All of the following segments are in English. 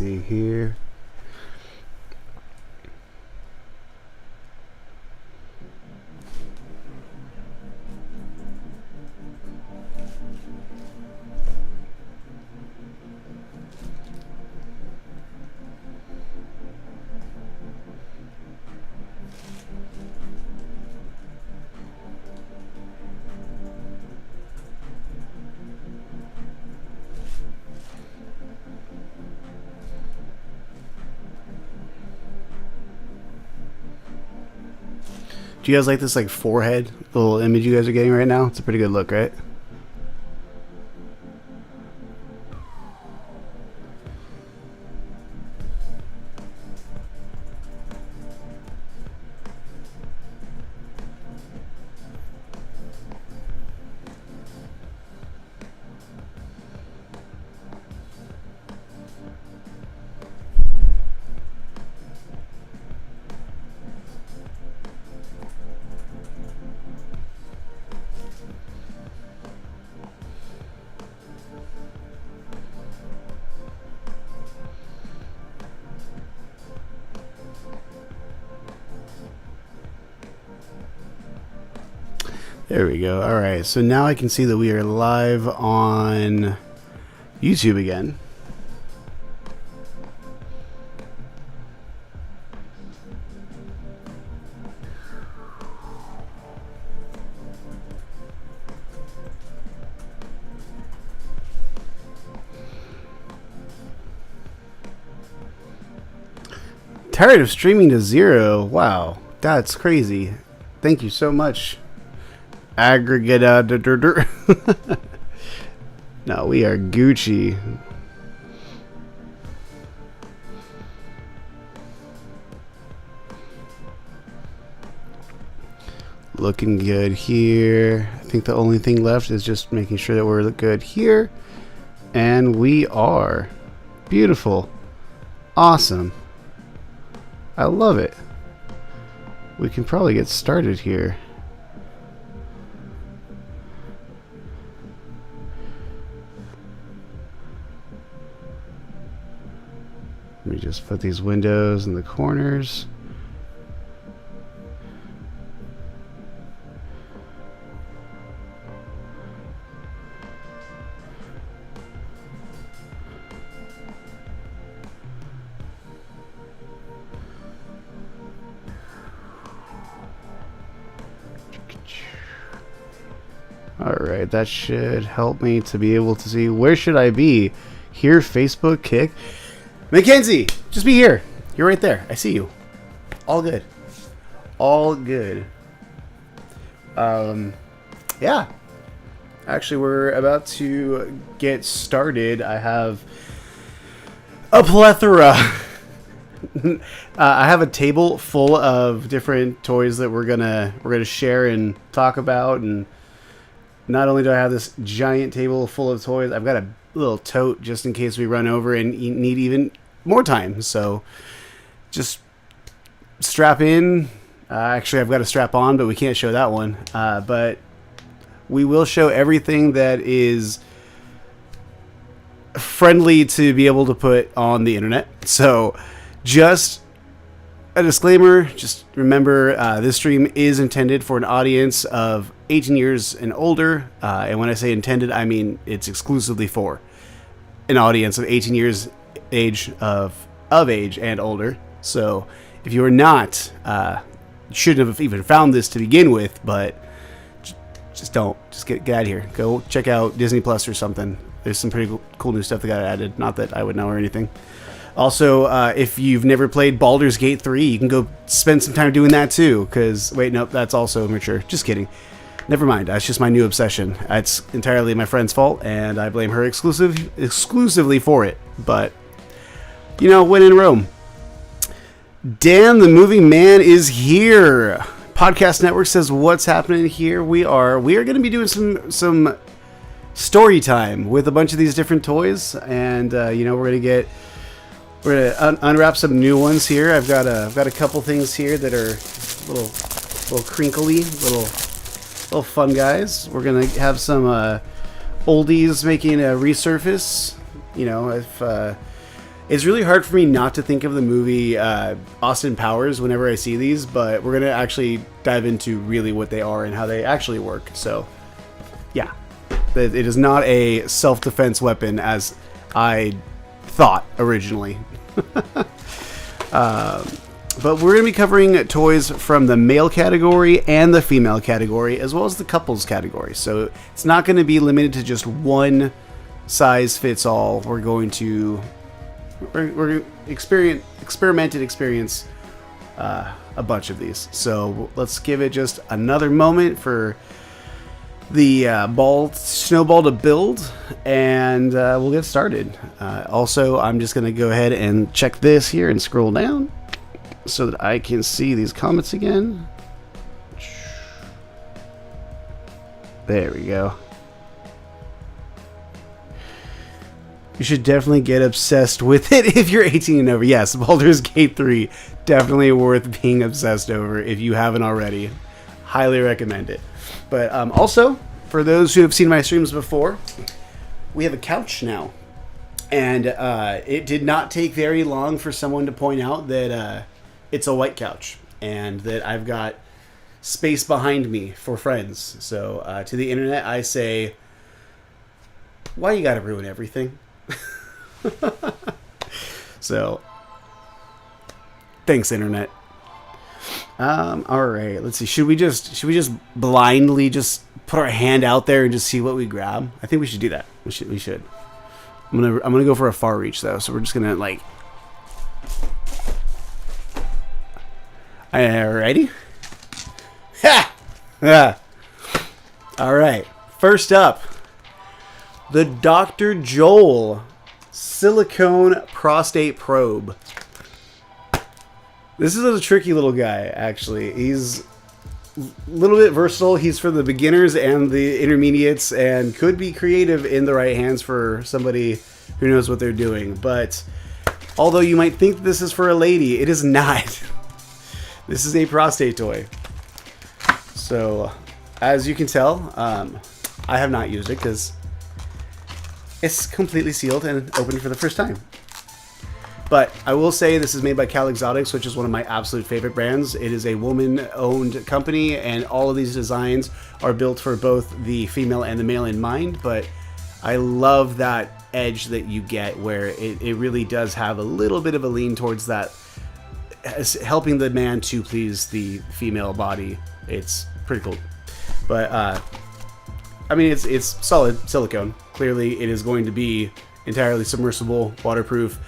see here. Do you guys like this like forehead little image you guys are getting right now? It's a pretty good look, right? There we go. All right, so now I can see that we are live on YouTube again. Tired of streaming to zero. Wow, that's crazy. Thank you so much. Aggregate. No, we are Gucci. Looking good here. I think the only thing left is just making sure that we're good here. And we are. Beautiful. Awesome. I love it. We can probably get started here. Let me just put these windows in the corners. Alright, that should help me to be able to see where should I be. Here, Facebook, Kick. Mackenzie, just be here. You're right there. I see you. All good. All good. Yeah. Actually, we're about to get started. I have a plethora. I have a table full of different toys that we're gonna share and talk about. And not only do I have this giant table full of toys, I've got a little tote just in case we run over and need even more time. So just strap in. Actually, I've got a strap on, but we can't show that one. But we will show everything that is friendly to be able to put on the internet. So just a disclaimer, just remember this stream is intended for an audience of 18 years and older. And when I say intended, I mean it's exclusively for an audience of 18 years of age and older. So if you are not, you shouldn't have even found this to begin with, but just don't. Just get out of here. Go check out Disney Plus or something. There's some pretty cool new stuff that got added. Not that I would know or anything. Also, if you've never played Baldur's Gate 3, you can go spend some time doing that too. Because, wait, nope, that's also mature. Just kidding. Never mind. That's just my new obsession. It's entirely my friend's fault, and I blame her exclusively for it. But, you know, when in Rome. Dan the Moving Man is here. Podcast Network says, what's happening here? We are going to be doing some story time with a bunch of these different toys, and you know, we're gonna unwrap some new ones here. I've got a couple things here that are little crinkly, little fun guys. We're gonna have some oldies making a resurface. You know, if It's really hard for me not to think of the movie Austin Powers whenever I see these, but we're going to actually dive into really what they are and how they actually work. So, yeah. It is not a self-defense weapon as I thought originally. But we're going to be covering toys from the male category and the female category, as well as the couples category. So it's not going to be limited to just one size fits all. We're going to experience a bunch of these. So let's give it just another moment for the snowball to build, and we'll get started. Also, I'm just going to go ahead and check this here and scroll down so that I can see these comments again. There we go. You should definitely get obsessed with it if you're 18 and over. Yes, Baldur's Gate 3, definitely worth being obsessed over if you haven't already. Highly recommend it. But also, for those who have seen my streams before, we have a couch now. And it did not take very long for someone to point out that it's a white couch and that I've got space behind me for friends. So to the internet, I say, why you gotta ruin everything? So, thanks, internet. All right, let's see. Should we just blindly just put our hand out there and just see what we grab? I think we should do that. We should. I'm gonna go for a far reach though. So we're just gonna like. Alrighty. Ha! Yeah. All right. First up, the Dr. Joel silicone prostate probe. This is a tricky little guy, actually. He's a little bit versatile. He's for the beginners and the intermediates and could be creative in the right hands for somebody who knows what they're doing. But although you might think this is for a lady, it is not. This is a prostate toy. So, as you can tell, I have not used it because it's completely sealed and open for the first time. But I will say this is made by Cal Exotics, which is one of my absolute favorite brands. It is a woman-owned company, and all of these designs are built for both the female and the male in mind. But I love that edge that you get where it really does have a little bit of a lean towards that, helping the man to please the female body. It's pretty cool. But I mean, it's solid silicone. Clearly, it is going to be entirely submersible, waterproof.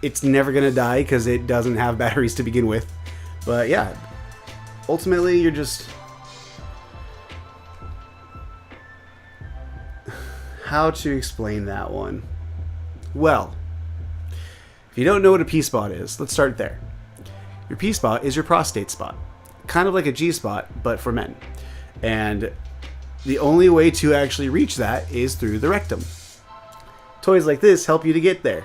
It's never going to die because it doesn't have batteries to begin with. But yeah, ultimately, you're just... How to explain that one? Well, if you don't know what a P-spot is, let's start there. Your P-spot is your prostate spot. Kind of like a G-spot, but for men. And the only way to actually reach that is through the rectum. Toys like this help you to get there,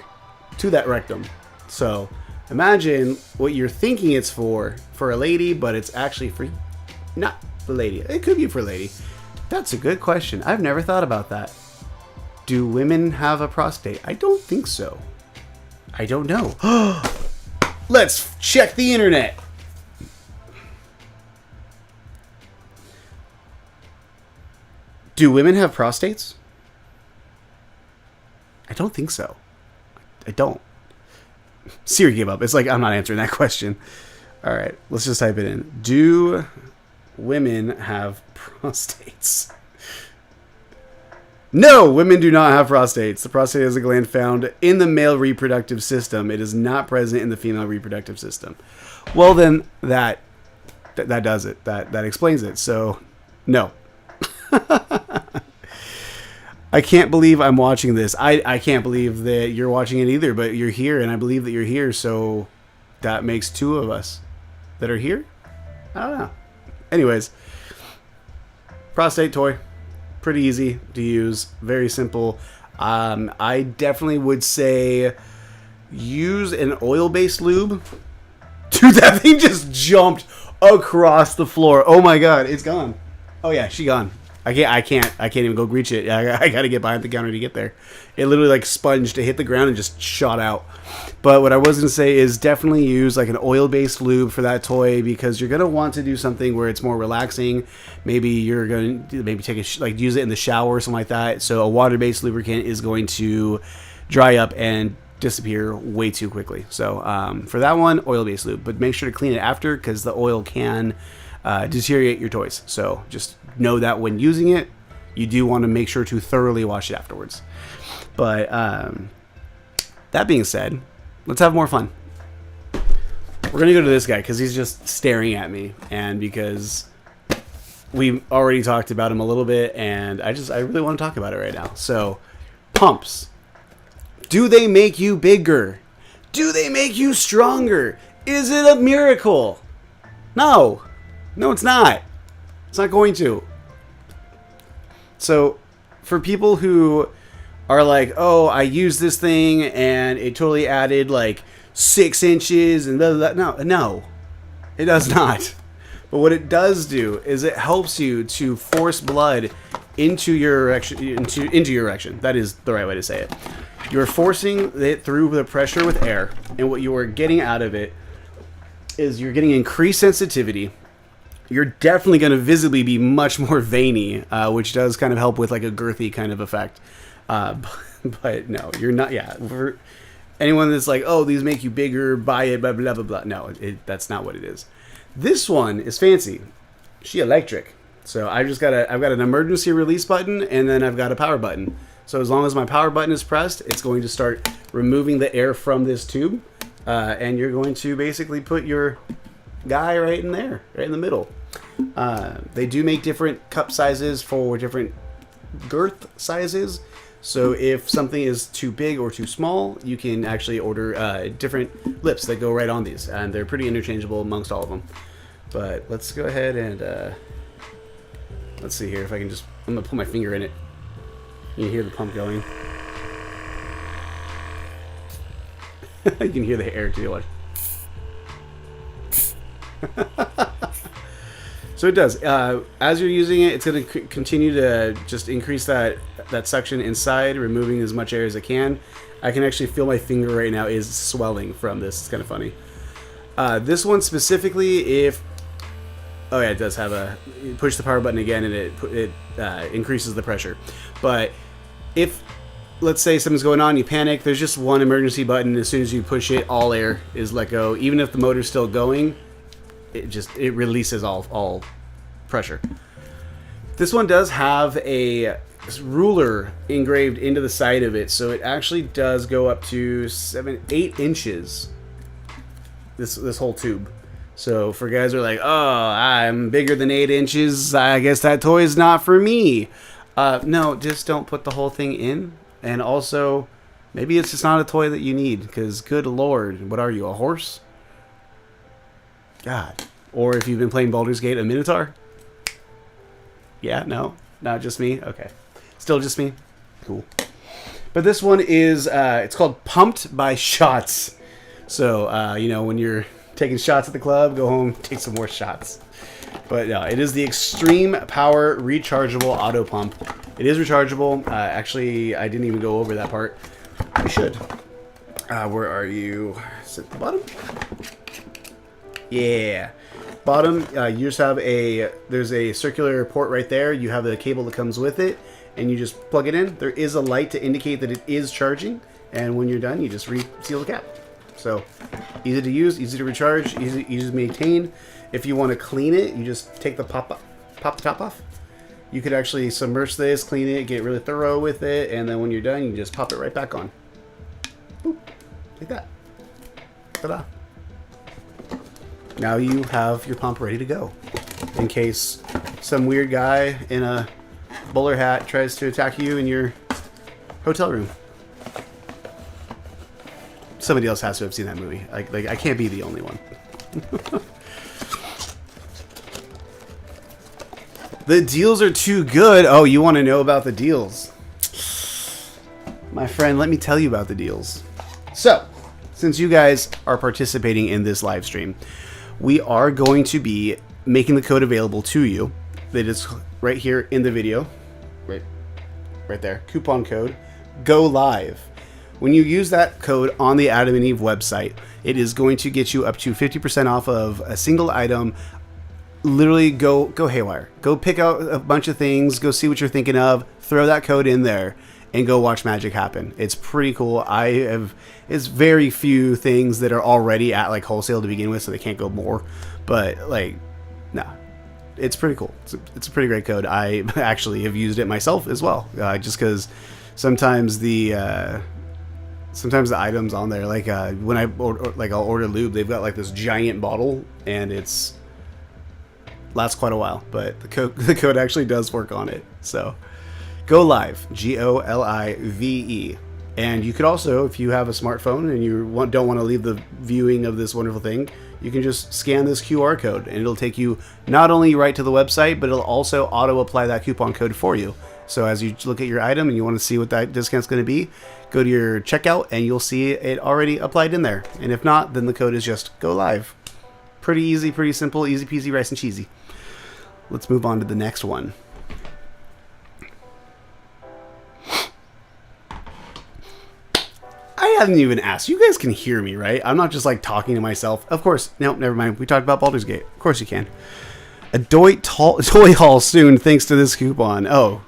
to that rectum. So imagine what you're thinking it's for a lady, but it's actually for not the lady. It could be for a lady. That's a good question. I've never thought about that. Do women have a prostate? I don't think so. I don't know. Let's check the internet. Do women have prostates? I don't think so. I don't. Siri gave up. It's like, I'm not answering that question. All right, let's just type it in. Do women have prostates? No, women do not have prostates. The prostate is a gland found in the male reproductive system. It is not present in the female reproductive system. Well, then that does it. That explains it. So, no. I can't believe I'm watching this. I can't believe that you're watching it either, but you're here, and I believe that you're here, so that makes two of us that are here? I don't know. Anyways, prostate toy. Pretty easy to use. Very simple. I definitely would say use an oil-based lube. Dude, that thing just jumped across the floor. Oh my god, it's gone. Oh yeah, she gone. I can't even go reach it. I got to get behind the counter to get there. It literally like sponged to hit the ground and just shot out. But what I was going to say is definitely use like an oil-based lube for that toy, because you're going to want to do something where it's more relaxing. Maybe you're going to take like use it in the shower or something like that. So a water-based lubricant is going to dry up and disappear way too quickly. So for that one, oil-based lube, but make sure to clean it after, because the oil can deteriorate your toys. So just know that when using it, you do want to make sure to thoroughly wash it afterwards. But that being said, let's have more fun. We're gonna go to this guy because he's just staring at me, and because we already talked about him a little bit, and I really want to talk about it right now. So, pumps. Do they make you bigger? Do they make you stronger? Is it a miracle? No. No, it's not. It's not going to. So, for people who are like, oh, I used this thing and it totally added like 6 inches and blah, blah, blah. No, it does not. But what it does do is it helps you to force blood into your erection, into your erection. That is the right way to say it. You're forcing it through the pressure with air, and what you are getting out of it is you're getting increased sensitivity. You're definitely going to visibly be much more veiny, which does kind of help with like a girthy kind of effect. But no, you're not. Yeah, for anyone that's like, oh, these make you bigger, buy it, blah blah blah blah. No, that's not what it is. This one is fancy. She electric. So I've got an emergency release button, and then I've got a power button. So as long as my power button is pressed, it's going to start removing the air from this tube, and you're going to basically put your guy right in there, right in the middle. They do make different cup sizes for different girth sizes. So if something is too big or too small, you can actually order different lips that go right on these, and they're pretty interchangeable amongst all of them. But let's go ahead and let's see here if I can just. I'm gonna put my finger in it. You can hear the pump going. You can hear the air too. Like. So it does. As you're using it, it's going to continue to just increase that suction inside, removing as much air as it can. I can actually feel my finger right now is swelling from this. It's kind of funny. This one specifically, oh yeah, it does have you push the power button again, and it increases the pressure. But if, let's say something's going on, you panic, there's just one emergency button. As soon as you push it, all air is let go. Even if the motor's still going, it releases all pressure. This one does have a ruler engraved into the side of it, so it actually does go up to 8 inches. This whole tube. So for guys who are like, oh, I'm bigger than 8 inches, I guess that toy is not for me. No, just don't put the whole thing in. And also, maybe it's just not a toy that you need, because good lord, what are you, a horse? God. Or if you've been playing Baldur's Gate, a Minotaur? Yeah, no? Not just me? Okay. Still just me? Cool. But this one is, it's called Pumped by Shots. So, when you're taking shots at the club, go home, take some more shots. But no, it is the Extreme Power Rechargeable Auto Pump. It is rechargeable. Actually, I didn't even go over that part. I should. Where are you? Is it the bottom? Yeah. Bottom, you just have there's a circular port right there. You have the cable that comes with it, and you just plug it in. There is a light to indicate that it is charging, and when you're done, you just reseal the cap. So, easy to use, easy to recharge, easy to maintain. If you want to clean it, you just take the pop the top off. You could actually submerge this, clean it, get really thorough with it, and then when you're done, you just pop it right back on. Boop, like that. Ta-da. Now you have your pump ready to go, in case some weird guy in a bowler hat tries to attack you in your hotel room. Somebody else has to have seen that movie. Like I can't be the only one. The deals are too good. Oh, you want to know about the deals? My friend, let me tell you about the deals. So, since you guys are participating in this live stream, we are going to be making the code available to you that is right here in the video, right there, coupon code GOLIVE. When you use that code on the Adam and Eve website, it is going to get you up to 50% off of a single item. Literally go haywire. Go pick out a bunch of things, go see what you're thinking of, throw that code in there, and go watch magic happen. It's pretty cool. It's very few things that are already at like wholesale to begin with, so they can't go more. But like, no, it's pretty cool. It's a pretty great code. I actually have used it myself as well, just because sometimes the items on there, like when I'll order lube, they've got like this giant bottle, and it's lasts quite a while. But the code actually does work on it. So GOLIVE, GOLIVE. And you could also, if you have a smartphone and you don't want to leave the viewing of this wonderful thing, you can just scan this QR code and it'll take you not only right to the website, but it'll also auto apply that coupon code for you. So as you look at your item and you want to see what that discount's going to be, go to your checkout and you'll see it already applied in there. And if not, then the code is just GOLIVE. Pretty easy, pretty simple, easy peasy, rice and cheesy. Let's move on to the next one. I haven't even asked. You guys can hear me, right? I'm not just like talking to myself. Of course. No, never mind. We talked about Baldur's Gate. Of course you can. A toy haul soon thanks to this coupon. Oh.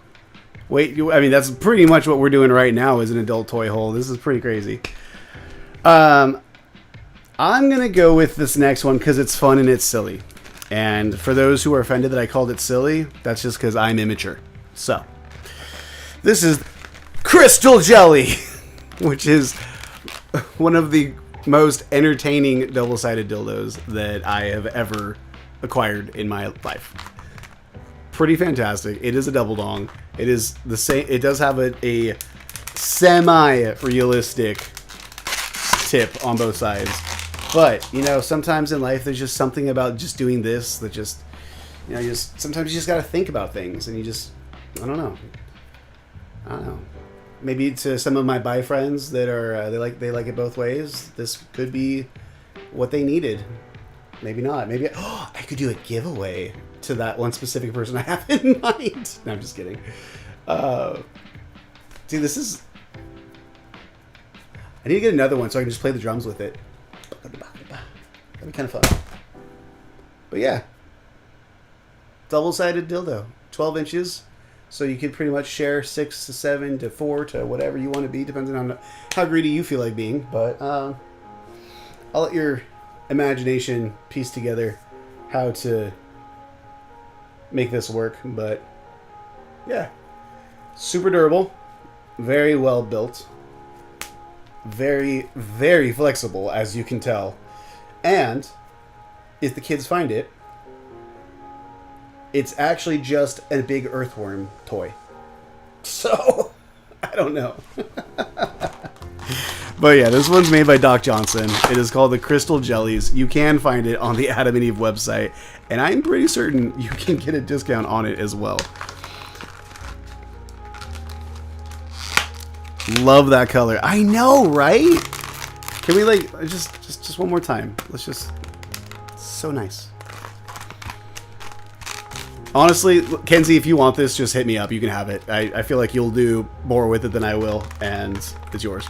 Wait, I mean, that's pretty much what we're doing right now is an adult toy haul. This is pretty crazy. I'm going to go with this next one because it's fun and it's silly. And for those who are offended that I called it silly, that's just because I'm immature. So, this is Crystal Jelly, which is one of the most entertaining double-sided dildos that I have ever acquired in my life. Pretty fantastic. It is a double dong. It is the same. It does have a semi-realistic tip on both sides. But, you know, sometimes in life there's just something about just doing this that just, you know, sometimes you just got to think about things and you just, I don't know. Maybe to some of my bi friends that are, they like it both ways, this could be what they needed. Maybe not. Maybe, I could do a giveaway to that one specific person I have in mind. No, I'm just kidding. Dude, this is, I need to get another one so I can just play the drums with it. That'd be kind of fun. But yeah. Double-sided dildo. 12 inches. So you could pretty much share 6 to 7 to 4 to whatever you want to be, depending on how greedy you feel like being. But I'll let your imagination piece together how to make this work. But yeah. Super durable. Very well built. Very, very flexible, as you can tell. And if the kids find it, it's actually just a big earthworm toy. So, I don't know. But yeah, this one's made by Doc Johnson. It is called the Crystal Jellies. You can find it on the Adam and Eve website. And I'm pretty certain you can get a discount on it as well. Love that color. I know, right? Can we like just one more time? Let's just. So nice. Honestly, Kenzie, if you want this, just hit me up. You can have it. I feel like you'll do more with it than I will, and it's yours.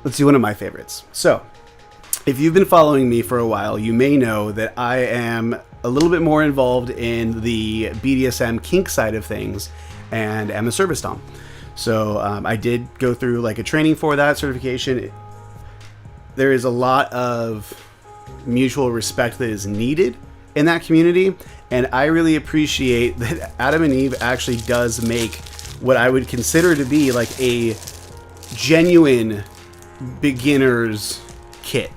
Let's do one of my favorites. So, if you've been following me for a while, you may know that I am a little bit more involved in the BDSM kink side of things, and am a service dom. So I did go through like a training for that certification. There is a lot of mutual respect that is needed in that community, and I really appreciate that Adam and Eve actually does make what I would consider to be like a genuine beginner's kit.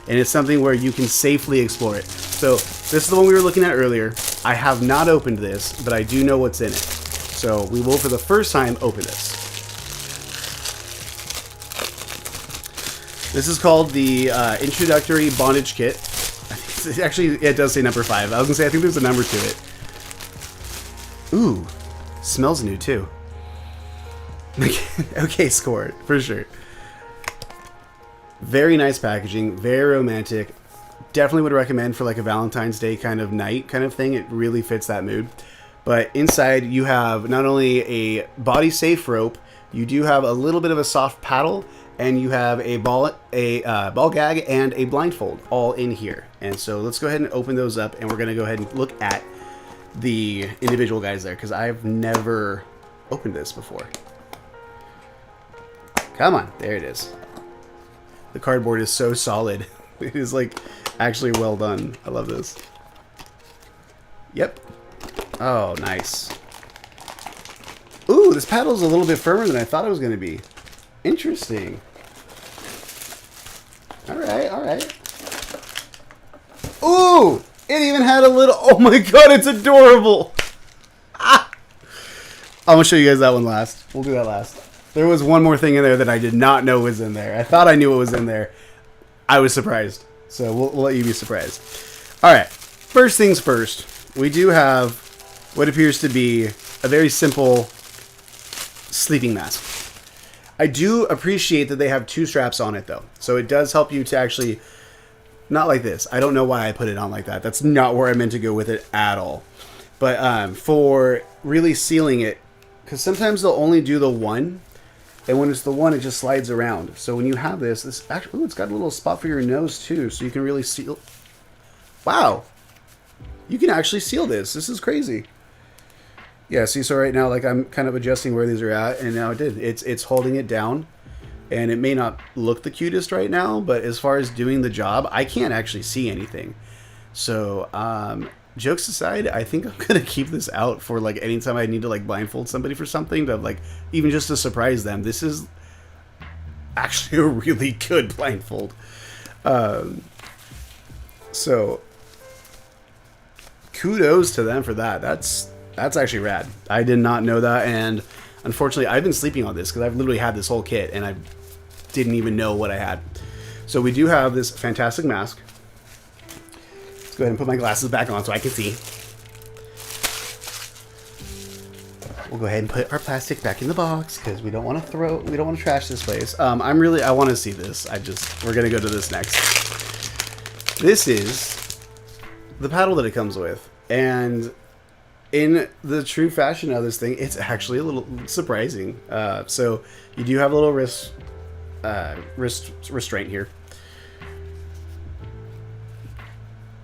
And it's something where you can safely explore it. So this is the one we were looking at earlier. I have not opened this, but I do know what's in it. So we will, for the first time, open this. This is called the Introductory Bondage Kit. Actually, it does say number 5. I was going to say, I think there's a number to it. Ooh, smells new too. Okay, score it, for sure. Very nice packaging, very romantic. Definitely would recommend for like a Valentine's Day kind of night kind of thing. It really fits that mood. But inside you have not only a body safe rope, you do have a little bit of a soft paddle, and you have a ball gag and a blindfold all in here. And so let's go ahead and open those up, and we're going to go ahead and look at the individual guys there, because I've never opened this before. Come on, there it is. The cardboard is so solid. It is like actually well done. I love this. Yep. Oh, nice. Ooh, this paddle's a little bit firmer than I thought it was going to be. Interesting. Alright, alright. Ooh! It even had a little... Oh my god, it's adorable! Ah! I'm going to show you guys that one last. We'll do that last. There was one more thing in there that I did not know was in there. I thought I knew what was in there. I was surprised. So we'll let you be surprised. Alright, first things first. We do have what appears to be a very simple sleeping mask. I do appreciate that they have 2 straps on it, though. So it does help you to actually... Not like this. I don't know why I put it on like that. That's not where I meant to go with it at all. But for really sealing it, because sometimes they'll only do the one, and when it's the one, it just slides around. So when you have this actually... Ooh, it's got a little spot for your nose, too, so you can really seal... Wow! You can actually seal this. This is crazy. Yeah, see, so right now, like, I'm kind of adjusting where these are at, and now it did. It's holding it down, and it may not look the cutest right now, but as far as doing the job, I can't actually see anything. So, jokes aside, I think I'm going to keep this out for, like, anytime I need to, like, blindfold somebody for something, to, like, even just to surprise them. This is actually a really good blindfold. So, kudos to them for that. That's actually rad. I did not know that, and unfortunately, I've been sleeping on this because I've literally had this whole kit, and I didn't even know what I had. So we do have this fantastic mask. Let's go ahead and put my glasses back on so I can see. We'll go ahead and put our plastic back in the box because we don't want to trash this place. I want to see this. We're gonna go to this next. This is the paddle that it comes with, and in the true fashion of this thing, it's actually a little surprising. So you do have a little wrist restraint here.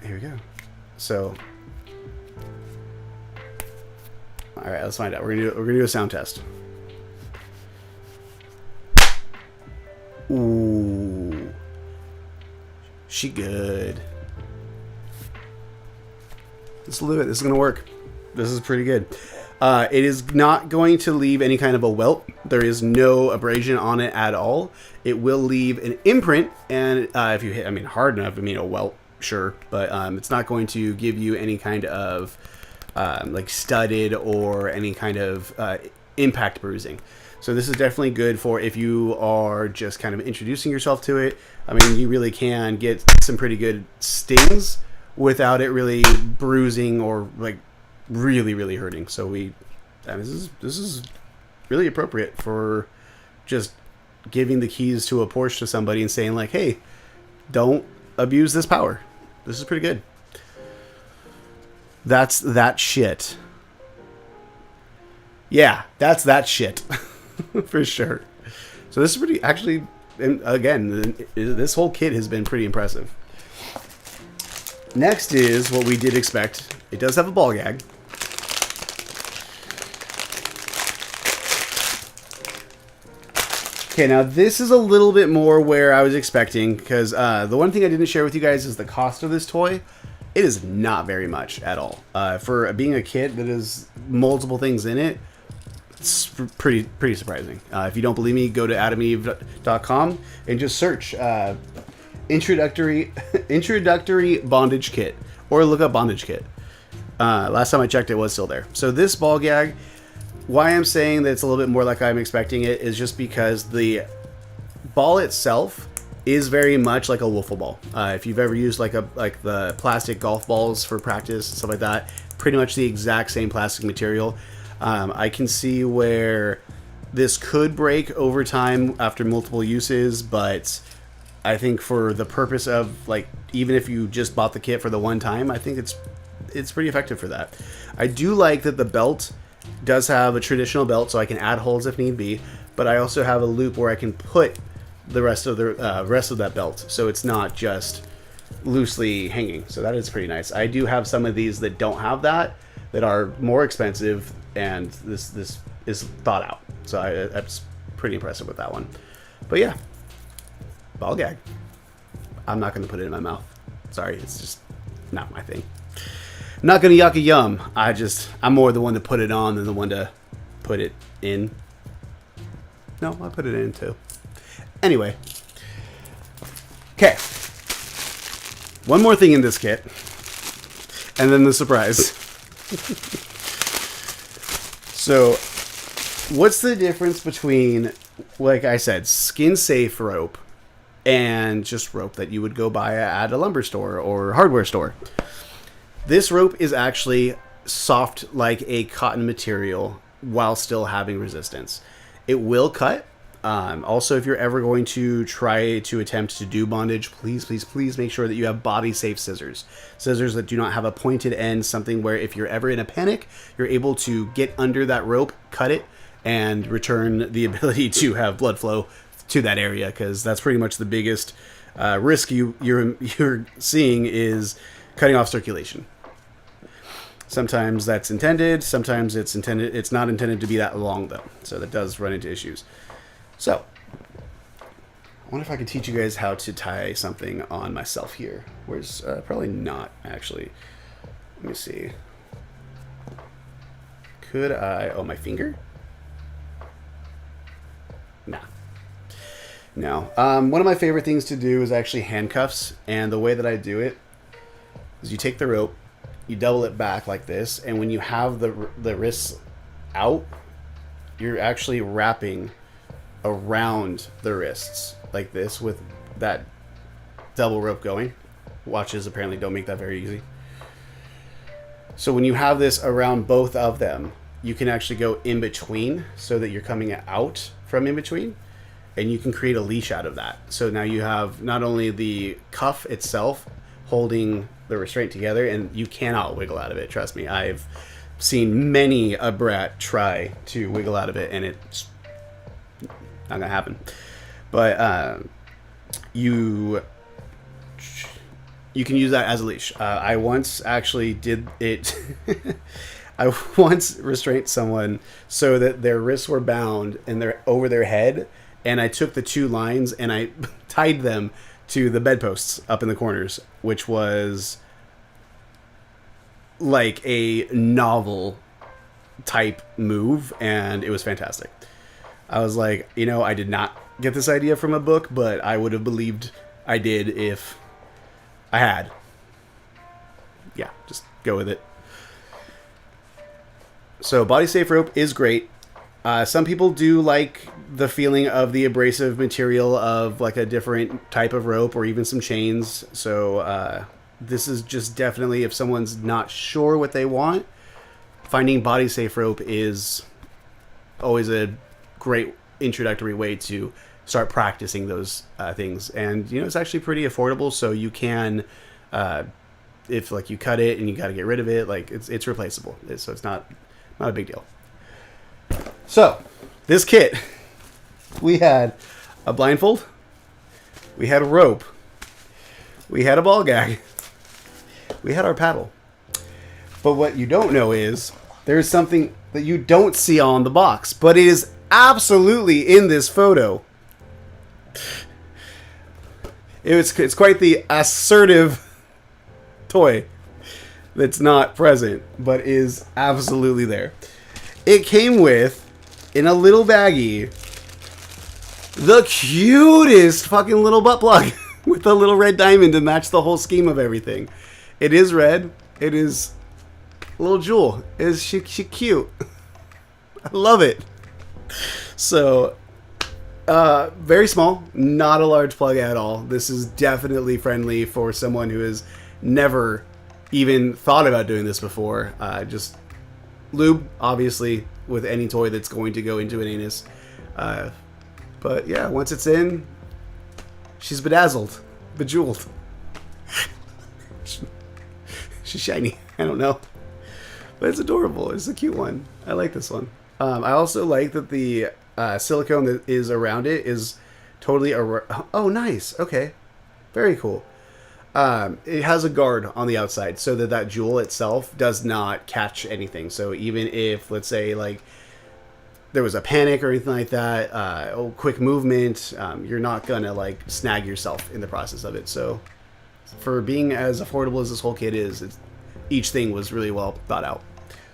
Here we go. So, all right, let's find out. We're gonna do a sound test. Ooh, she good. Let's live it. This is gonna work. This is pretty good. It is not going to leave any kind of a welt. There is no abrasion on it at all. It will leave an imprint, and if you hit, hard enough, a welt, sure, but it's not going to give you any kind of like studded or any kind of impact bruising. So this is definitely good for if you are just kind of introducing yourself to it. You really can get some pretty good stings without it really bruising or like really hurting. So this is really appropriate for just giving the keys to a Porsche to somebody and saying like, hey, don't abuse this power. This is pretty good. That's that shit. Yeah, that's that shit. For sure. So this is pretty, actually, and again, this whole kit has been pretty impressive. Next is what we did expect. It does have a ball gag. Okay, now this is a little bit more where I was expecting, because the one thing I didn't share with you guys is the cost of this toy. It is not very much at all. For being a kit that has multiple things in it, it's pretty surprising. If you don't believe me, go to GOLIVEadan and just search introductory bondage kit, or look up bondage kit. Last time I checked, it was still there. So this ball gag, why I'm saying that it's a little bit more like I'm expecting it is just because the ball itself is very much like a wiffle ball. If you've ever used like the plastic golf balls for practice and stuff like that, pretty much the exact same plastic material. I can see where this could break over time after multiple uses, but I think for the purpose of, like, even if you just bought the kit for the one time, I think it's pretty effective for that. I do like that the belt does have a traditional belt, so I can add holes if need be, but I also have a loop where I can put the rest of that belt, so it's not just loosely hanging. So that is pretty nice. I do have some of these that don't have that are more expensive, and this is thought out. So I'm pretty impressive with that one. But yeah, ball gag. I'm not going to put it in my mouth. Sorry, it's just not my thing. I'm not going to yuck a yum. I'm more the one to put it on than the one to put it in. No, I put it in too. Anyway. Okay. One more thing in this kit. And then the surprise. So, what's the difference between, like I said, skin safe rope and just rope that you would go buy at a lumber store or hardware store? This rope is actually soft like a cotton material while still having resistance. It will cut. Also, if you're ever going to try to attempt to do bondage, please make sure that you have body safe scissors. Scissors that do not have a pointed end, something where if you're ever in a panic, you're able to get under that rope, cut it, and return the ability to have blood flow to that area, because that's pretty much the biggest risk you're seeing is cutting off circulation. Sometimes that's intended, sometimes it's not intended to be that long though, so that does run into issues. So, I wonder if I could teach you guys how to tie something on myself here. Where's probably not actually. Let me see. Could I? Oh, my finger? Nah. No. One of my favorite things to do is actually handcuffs, and the way that I do it is you take the rope, you double it back like this, and when you have the wrists out, you're actually wrapping around the wrists like this with that double rope going. Watches apparently don't make that very easy. So when you have this around both of them, you can actually go in between so that you're coming out from in between, and you can create a leash out of that. So now you have not only the cuff itself holding the restraint together, and you cannot wiggle out of it. Trust me, I've seen many a brat try to wiggle out of it, and it's not gonna happen. But you can use that as a leash. I once actually did it. I once restrained someone so that their wrists were bound and they're over their head, and I took the two lines and I tied them to the bedposts up in the corners, which was like a novel type move, and it was fantastic. I was like, I did not get this idea from a book, but I would have believed I did if I had. Yeah, just go with it. So body safe rope is great. Some people do like the feeling of the abrasive material of like a different type of rope or even some chains. So this is just definitely, if someone's not sure what they want, finding body safe rope is always a great introductory way to start practicing those things. And it's actually pretty affordable, so you can if like you cut it and you got to get rid of it, like it's replaceable, so it's not a big deal. So this kit, we had a blindfold, we had a rope, we had a ball gag, we had our paddle. But what you don't know is there's something that you don't see on the box, but it is absolutely in this photo. It's quite the assertive toy that's not present, but is absolutely there. It came with, in a little baggie, the cutest fucking little butt plug with a little red diamond to match the whole scheme of everything. It is red. It is a little jewel. Is she cute? I love it. So, very small, not a large plug at all. This is definitely friendly for someone who has never even thought about doing this before. Just lube, obviously, with any toy that's going to go into an anus. But yeah, once it's in, She's bedazzled, bejeweled. She's shiny. I don't know. But it's adorable. It's a cute one. I like this one. I also like that the silicone that is around it is totally... Oh, nice. Okay. Very cool. It has a guard on the outside so that jewel itself does not catch anything. So even if, let's say, like, there was a panic or anything like that, quick movement, you're not going to, like, snag yourself in the process of it. So for being as affordable as this whole kit is, each thing was really well thought out.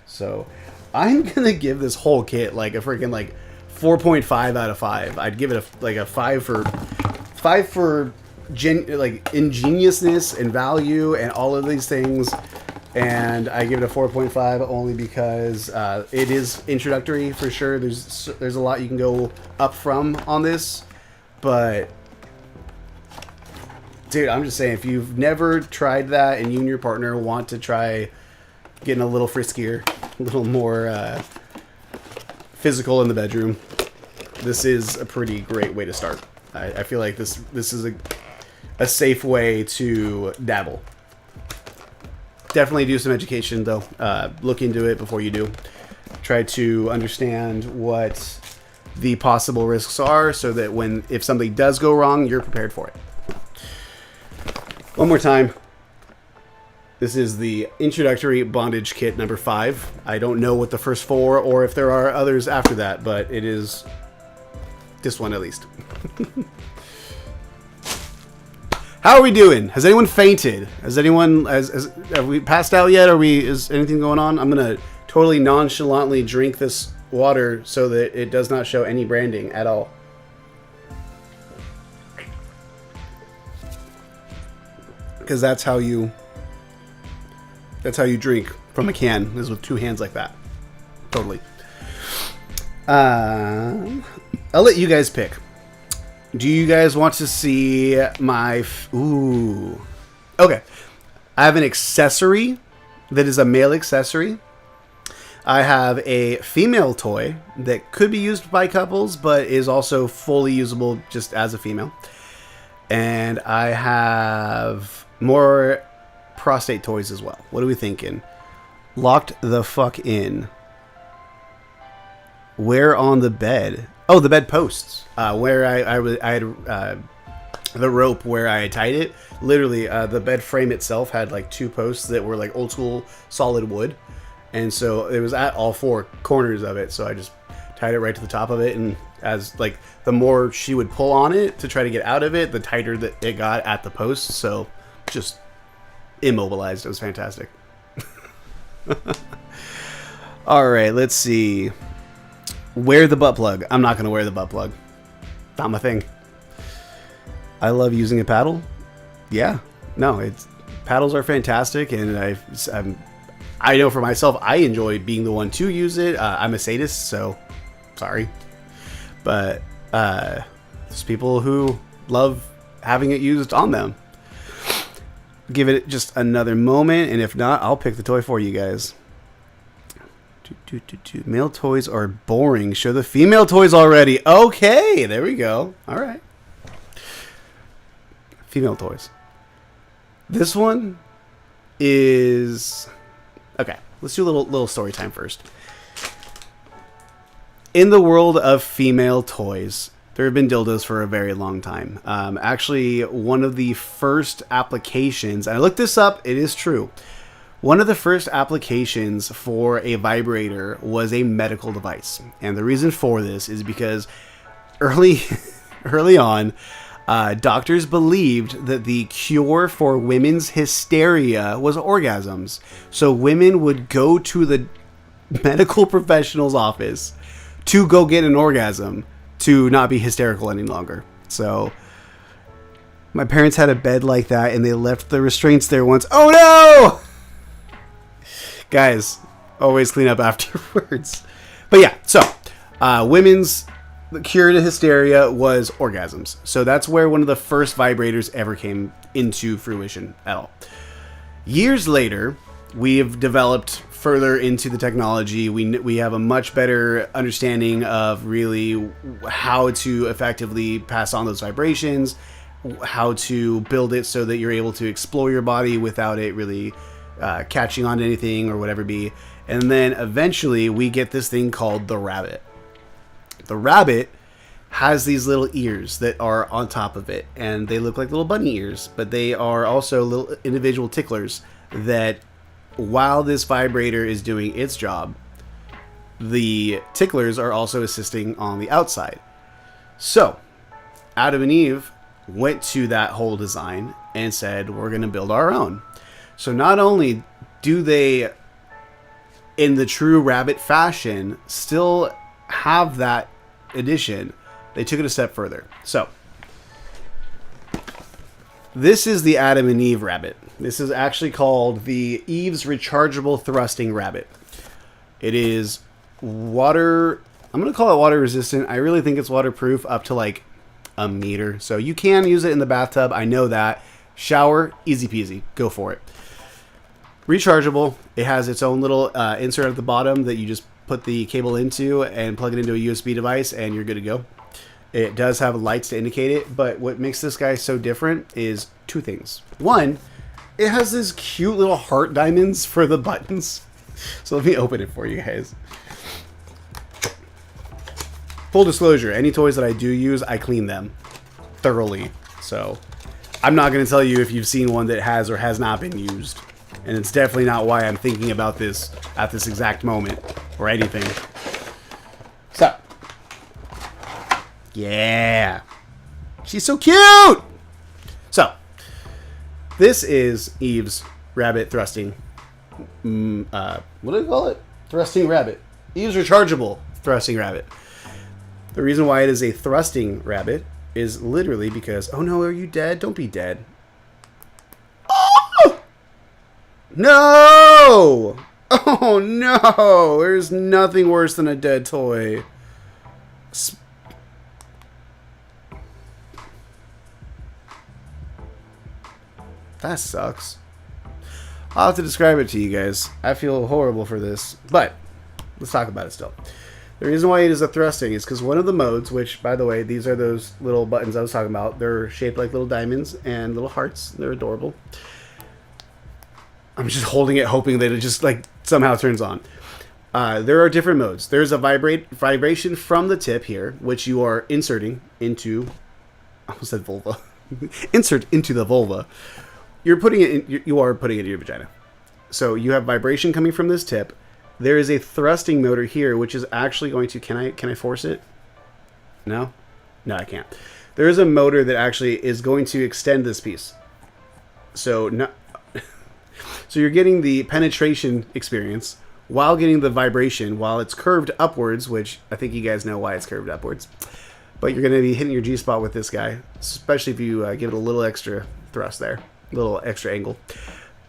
So I'm going to give this whole kit, like, a freaking, like, 4.5 out of 5. I'd give it a 5 for ingeniousness and value and all of these things, and I give it a 4.5 only because it is introductory for sure. There's a lot you can go up from on this, but dude, I'm just saying, if you've never tried that and you and your partner want to try getting a little friskier, a little more physical in the bedroom, this is a pretty great way to start. I feel like this is a safe way to dabble. Definitely do some education though. Look into it before you do. Try to understand what the possible risks are so that if something does go wrong, you're prepared for it. One more time. This is the introductory bondage kit number 5. I don't know what the first 4 or if there are others after that, but it is this one at least. How are we doing? Has anyone fainted? Has anyone have we passed out yet? Is anything going on? I'm gonna totally nonchalantly drink this water so that it does not show any branding at all. Because that's how you drink from a can, is with 2 hands like that. Totally. I'll let you guys pick. Do you guys want to see my... Ooh. Okay. I have an accessory that is a male accessory. I have a female toy that could be used by couples, but is also fully usable just as a female. And I have more prostate toys as well. What are we thinking? Locked the fuck in. Where on the bed? Oh, the bed posts. Where I had the rope where I tied it. Literally, the bed frame itself had like 2 posts that were like old school solid wood, and so it was at all 4 corners of it. So I just tied it right to the top of it, and as like the more she would pull on it to try to get out of it, the tighter that it got at the post. So just immobilized. It was fantastic. All right, let's see. Wear the butt plug. I'm not going to wear the butt plug. Not my thing. I love using a paddle. Yeah. No, paddles are fantastic, and I know for myself, I enjoy being the one to use it. I'm a sadist, so sorry. But there's people who love having it used on them. Give it just another moment, and if not, I'll pick the toy for you guys. Male toys are boring. Show the female toys already. Okay, there we go. All right. Female toys. This one is... Okay, let's do a little story time first. In the world of female toys, there have been dildos for a very long time. Actually, one of the first applications, and I looked this up, it is true. One of the first applications for a vibrator was a medical device. And the reason for this is because early on, doctors believed that the cure for women's hysteria was orgasms. So women would go to the medical professional's office to go get an orgasm to not be hysterical any longer. So my parents had a bed like that, and they left the restraints there once. Oh no! Guys, always clean up afterwards. But yeah, so women's cure to hysteria was orgasms. So that's where one of the first vibrators ever came into fruition at all. Years later, we've developed further into the technology. We have a much better understanding of really how to effectively pass on those vibrations, how to build it so that you're able to explore your body without it really catching on to anything or whatever be. And then eventually we get this thing called the rabbit. The rabbit has these little ears that are on top of it, and they look like little bunny ears, but they are also little individual ticklers that, while this vibrator is doing its job, the ticklers are also assisting on the outside. So Adam and Eve went to that whole design and said, we're going to build our own. So not only do they, in the true rabbit fashion, still have that addition, they took it a step further. So this is the Adam and Eve rabbit. This is actually called the Eve's rechargeable thrusting rabbit. It is water, I'm going to call it water resistant. I really think it's waterproof up to like a meter. So you can use it in the bathtub. I know that. Shower, easy peasy. Go for it. Rechargeable. It has its own little insert at the bottom that you just put the cable into and plug it into a USB device and you're good to go. It does have lights to indicate it, but what makes this guy so different is two things. One, it has this cute little heart diamonds for the buttons. So let me open it for you guys. Full disclosure, any toys that I do use, I clean them thoroughly. So I'm not going to tell you if you've seen one that has or has not been used. And it's definitely not why I'm thinking about this at this exact moment or anything. So, yeah. She's so cute! So, this is Eve's rabbit thrusting. What do I call it? Thrusting rabbit. Eve's rechargeable thrusting rabbit. The reason why it is a thrusting rabbit is literally because... Oh no, are you dead? Don't be dead. Oh! No! Oh no! There's nothing worse than a dead toy. That sucks. I'll have to describe it to you guys. I feel horrible for this, but let's talk about it still. The reason why it is a thrusting is because one of the modes, which, by the way, these are those little buttons I was talking about. They're shaped like little diamonds and little hearts. They're adorable. I'm just holding it, hoping that it just, like, somehow turns on. There are different modes. There's a vibration from the tip here, which you are inserting into... I almost said vulva. Insert into the vulva. You're putting it in, you are putting it in your vagina. So you have vibration coming from this tip. There is a thrusting motor here, which is actually going to... Can I force it? No? No, I can't. There is a motor that actually is going to extend this piece. So, no, so you're getting the penetration experience while getting the vibration while it's curved upwards, which I think you guys know why it's curved upwards. But you're going to be hitting your G-spot with this guy, especially if you give it a little extra thrust there, a little extra angle.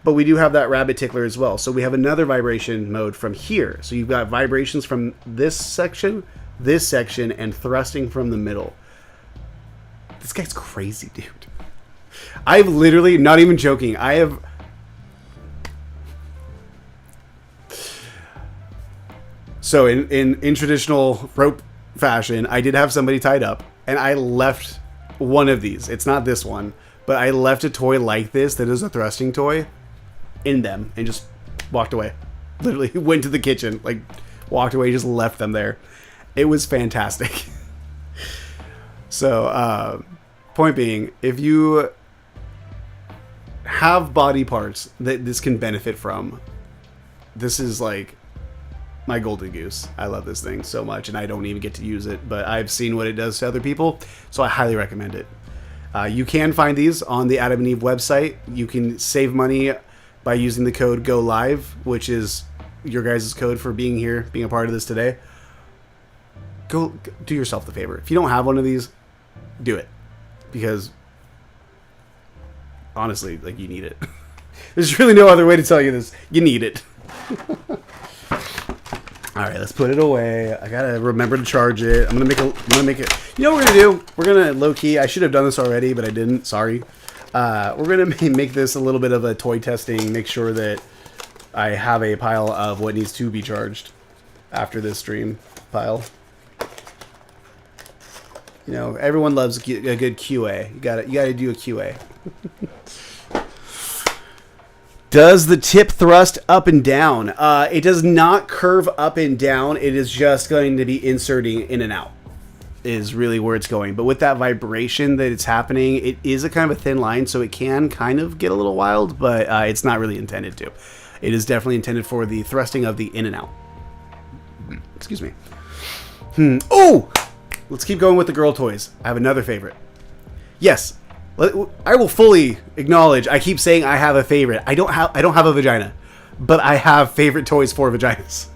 But we do have that rabbit tickler as well. So we have another vibration mode from here. So you've got vibrations from this section, and thrusting from the middle. This guy's crazy, dude. I've literally, not even joking, I have... So in traditional rope fashion, I did have somebody tied up, and I left one of these. It's not this one, but I left a toy like this that is a thrusting toy in them and just walked away. Literally went to the kitchen, like walked away, just left them there. It was fantastic. So, point being, if you have body parts that this can benefit from, this is like my golden goose. I love this thing so much, and I don't even get to use it, but I've seen what it does to other people, so I highly recommend it. You can find these on the Adam and Eve website. You can save money by using the code GOLIVE, which is your guys' code for being here, being a part of this today. Go do yourself the favor. If you don't have one of these, do it. Because honestly, like, you need it. There's really no other way to tell you this. You need it. All right, let's put it away. I gotta remember to charge it. I'm gonna make it. You know what we're gonna do? We're gonna low key. I should have done this already, but I didn't. Sorry. We're gonna make this a little bit of a toy testing. Make sure that I have a pile of what needs to be charged after this stream pile. You know, everyone loves a good QA. You gotta do a QA. Does the tip thrust up and down? It does not curve up and down. It is just going to be inserting in and out. Is really where it's going. But with that vibration that it's happening, it is a kind of a thin line, so it can kind of get a little wild, but it's not really intended to. It is definitely intended for the thrusting of the in and out. Excuse me. Oh! Let's keep going with the girl toys. I have another favorite. Yes. I will fully acknowledge. I keep saying I have a favorite. I don't have a vagina, but I have favorite toys for vaginas.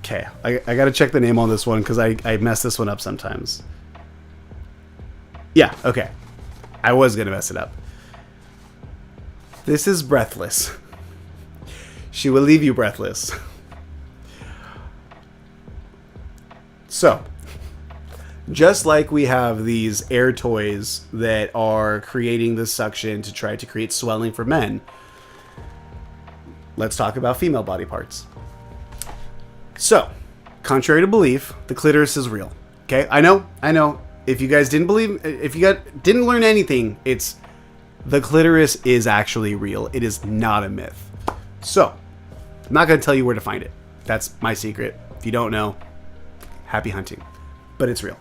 Okay, I gotta check the name on this one because I mess this one up sometimes. Yeah, okay. I was gonna mess it up. This is Breathless. She will leave you breathless. So, just like we have these air toys that are creating the suction to try to create swelling for men, let's talk about female body parts. So, contrary to belief, the clitoris is real. Okay, I know. If you guys didn't believe, didn't learn anything, it's the clitoris is actually real. It is not a myth. So, I'm not going to tell you where to find it. That's my secret. If you don't know, happy hunting. But it's real.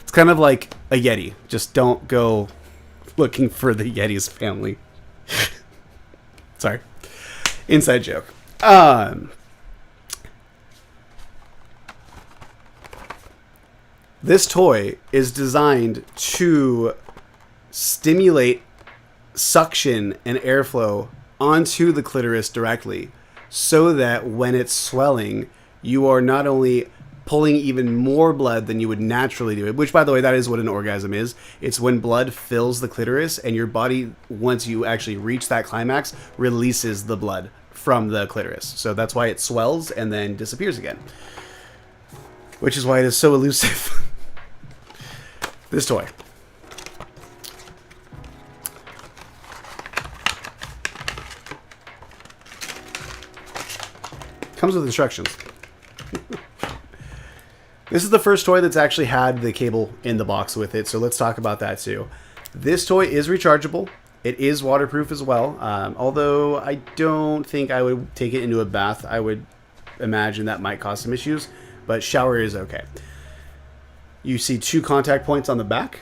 It's kind of like a Yeti. Just don't go looking for the Yeti's family. Sorry. Inside joke. This toy is designed to stimulate suction and airflow onto the clitoris directly so that when it's swelling, you are not only pulling even more blood than you would naturally do it, which, by the way, that is what an orgasm is. It's when blood fills the clitoris and your body, once you actually reach that climax, releases the blood from the clitoris. So that's why it swells and then disappears again, which is why it is so elusive. This toy. Comes with instructions. This is the first toy that's actually had the cable in the box with it, so let's talk about that too. This toy is rechargeable. It is waterproof as well, although I don't think I would take it into a bath. I would imagine that might cause some issues, but shower is okay. You see 2 contact points on the back,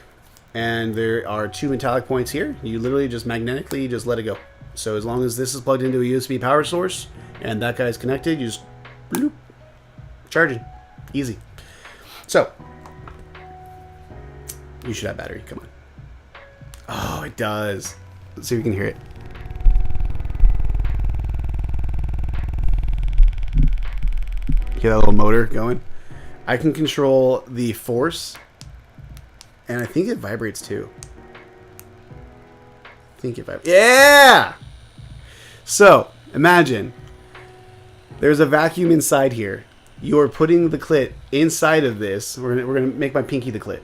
and there are 2 metallic points here. You literally just magnetically just let it go. So as long as this is plugged into a USB power source and that guy's connected, you just bloop, charging. Easy. So, you should have battery. Come on. Oh, it does. Let's see if we can hear it. Hear that little motor going? I can control the force, and I think it vibrates too. I think it vibrates. Yeah! So, imagine there's a vacuum inside here. You're putting the clit inside of this. We're gonna make my pinky the clit.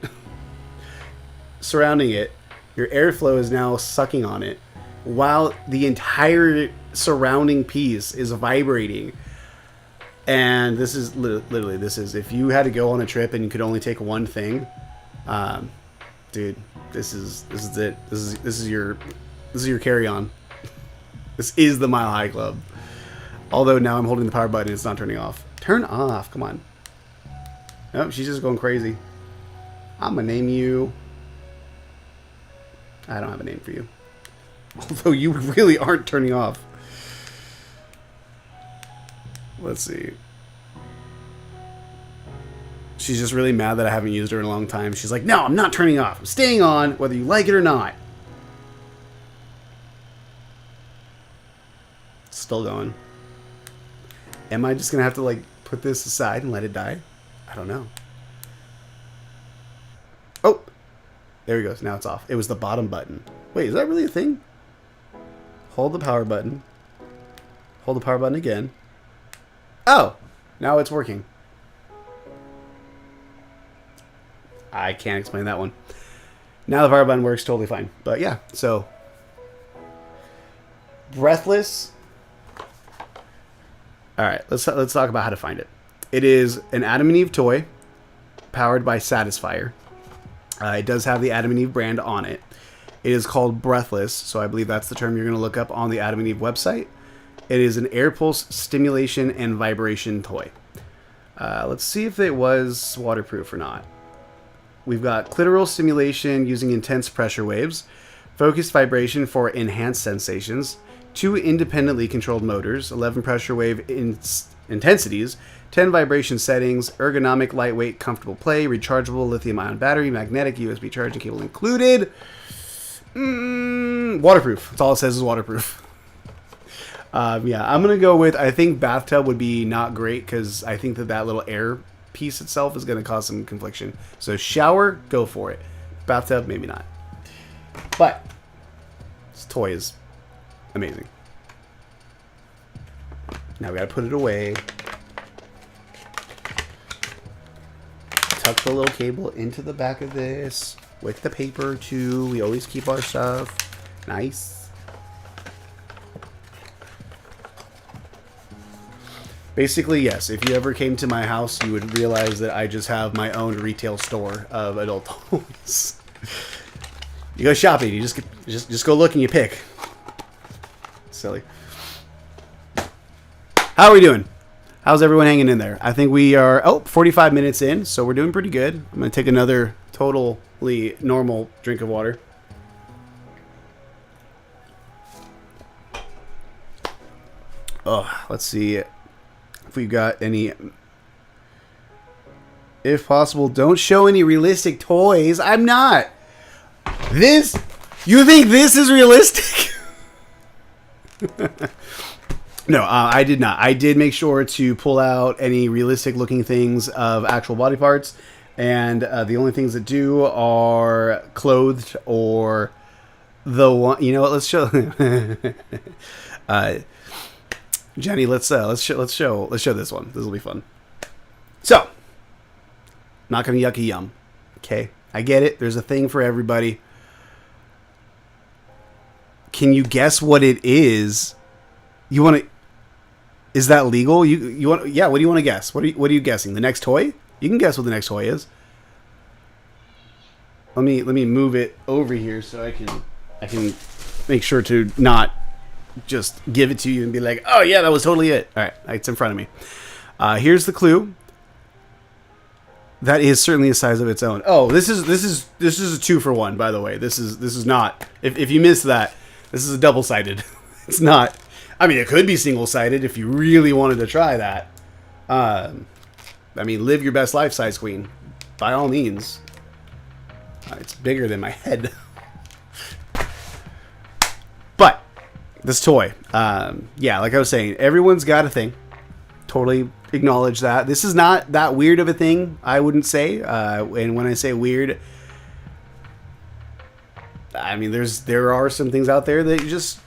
Surrounding it, your airflow is now sucking on it, while the entire surrounding piece is vibrating. And this is literally, this is, if you had to go on a trip and you could only take one thing, dude, this is it. This is your carry-on. This is the Mile High Club. Although now I'm holding the power button, it's not turning off. Turn off, come on. Nope, she's just going crazy. I'm gonna name you. I don't have a name for you. Although you really aren't turning off. Let's see. She's just really mad that I haven't used her in a long time. She's like, no, I'm not turning off. I'm staying on, whether you like it or not. Still going. Am I just going to have to, like, put this aside and let it die? I don't know. Oh! There he goes. Now it's off. It was the bottom button. Wait, is that really a thing? Hold the power button. Hold the power button again. Oh! Now it's working. I can't explain that one. Now the power button works totally fine. But yeah, so... Breathless. Alright, let's talk about how to find it. It is an Adam and Eve toy powered by Satisfyer. It does have the Adam and Eve brand on it. It is called Breathless, so I believe that's the term you're going to look up on the Adam and Eve website. It is an air pulse stimulation and vibration toy. Let's see if it was waterproof or not. We've got clitoral stimulation using intense pressure waves, focused vibration for enhanced sensations, 2 independently controlled motors, 11 pressure wave intensities, 10 vibration settings, ergonomic, lightweight, comfortable play, rechargeable lithium-ion battery, magnetic USB charging cable included. Waterproof. That's all it says is waterproof. Yeah, I'm going to go with, I think bathtub would be not great because I think that little air piece itself is going to cause some confliction. So shower, go for it. Bathtub, maybe not. But this toy is amazing. Now we got to put it away. Tuck the little cable into the back of this with the paper too. We always keep our stuff nice. Basically, yes, if you ever came to my house, you would realize that I just have my own retail store of adult toys. You go shopping, you just go look and you pick. Silly. How are we doing? How's everyone hanging in there? I think we are 45 minutes in, so we're doing pretty good. I'm going to take another totally normal drink of water. Oh, let's see if we've got any. If possible, don't show any realistic toys. I'm not. This? You think this is realistic? No, I did not. I did make sure to pull out any realistic looking things of actual body parts. And the only things that do are clothed or the one. You know what? Let's show. Jenny, let's show this one. This will be fun. So, not gonna yucky yum. Okay, I get it. There's a thing for everybody. Can you guess what it is? You want to? Is that legal? You want? Yeah. What do you want to guess? What are you guessing? The next toy? You can guess what the next toy is. Let me move it over here so I can make sure to not just give it to you and be like, oh yeah, that was totally it. All right, it's in front of me. Here's the clue. That is certainly a size of its own. Oh, this is a 2-for-1, by the way. This is not. If you missed that, this is a double-sided. It's not. I mean, it could be single-sided if you really wanted to try that. I mean, live your best life, size queen. By all means. It's bigger than my head. But this toy, yeah, like I was saying, everyone's got a thing. Totally acknowledge that. This is not that weird of a thing, I wouldn't say. And when I say weird, I mean there are some things out there that you just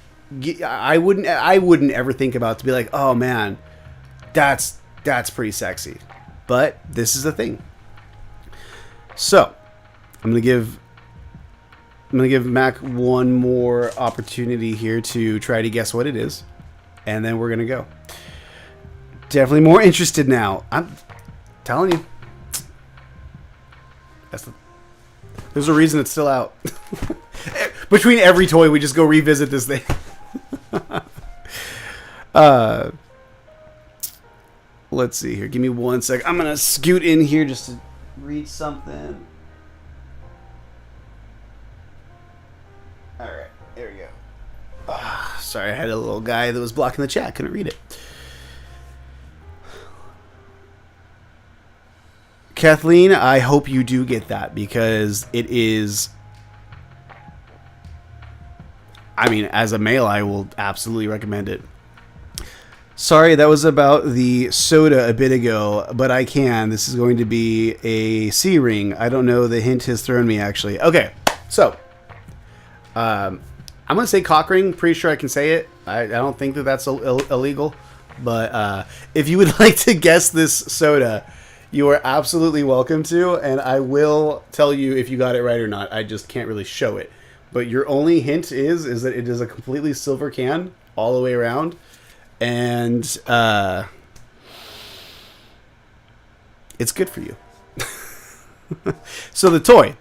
I wouldn't ever think about to be like, oh man, that's pretty sexy. But this is a thing. So I'm gonna give Mac one more opportunity here to try to guess what it is, and then we're gonna go. Definitely more interested now. I'm telling you. There's a reason it's still out. Between every toy, we just go revisit this thing. Let's see here. Give me 1 sec. I'm going to scoot in here just to read something. All right. There we go. Sorry, I had a little guy that was blocking the chat. Couldn't read it. Kathleen, I hope you do get that because it is... I mean, as a male, I will absolutely recommend it. Sorry, that was about the soda a bit ago, but I can. This is going to be a C ring. I don't know. The hint has thrown me, actually. Okay, so I'm going to say cock ring. Pretty sure I can say it. I don't think that that's illegal. But if you would like to guess this soda, you are absolutely welcome to, and I will tell you if you got it right or not. I just can't really show it. But your only hint is that it is a completely silver can all the way around. And it's good for you. So the toy.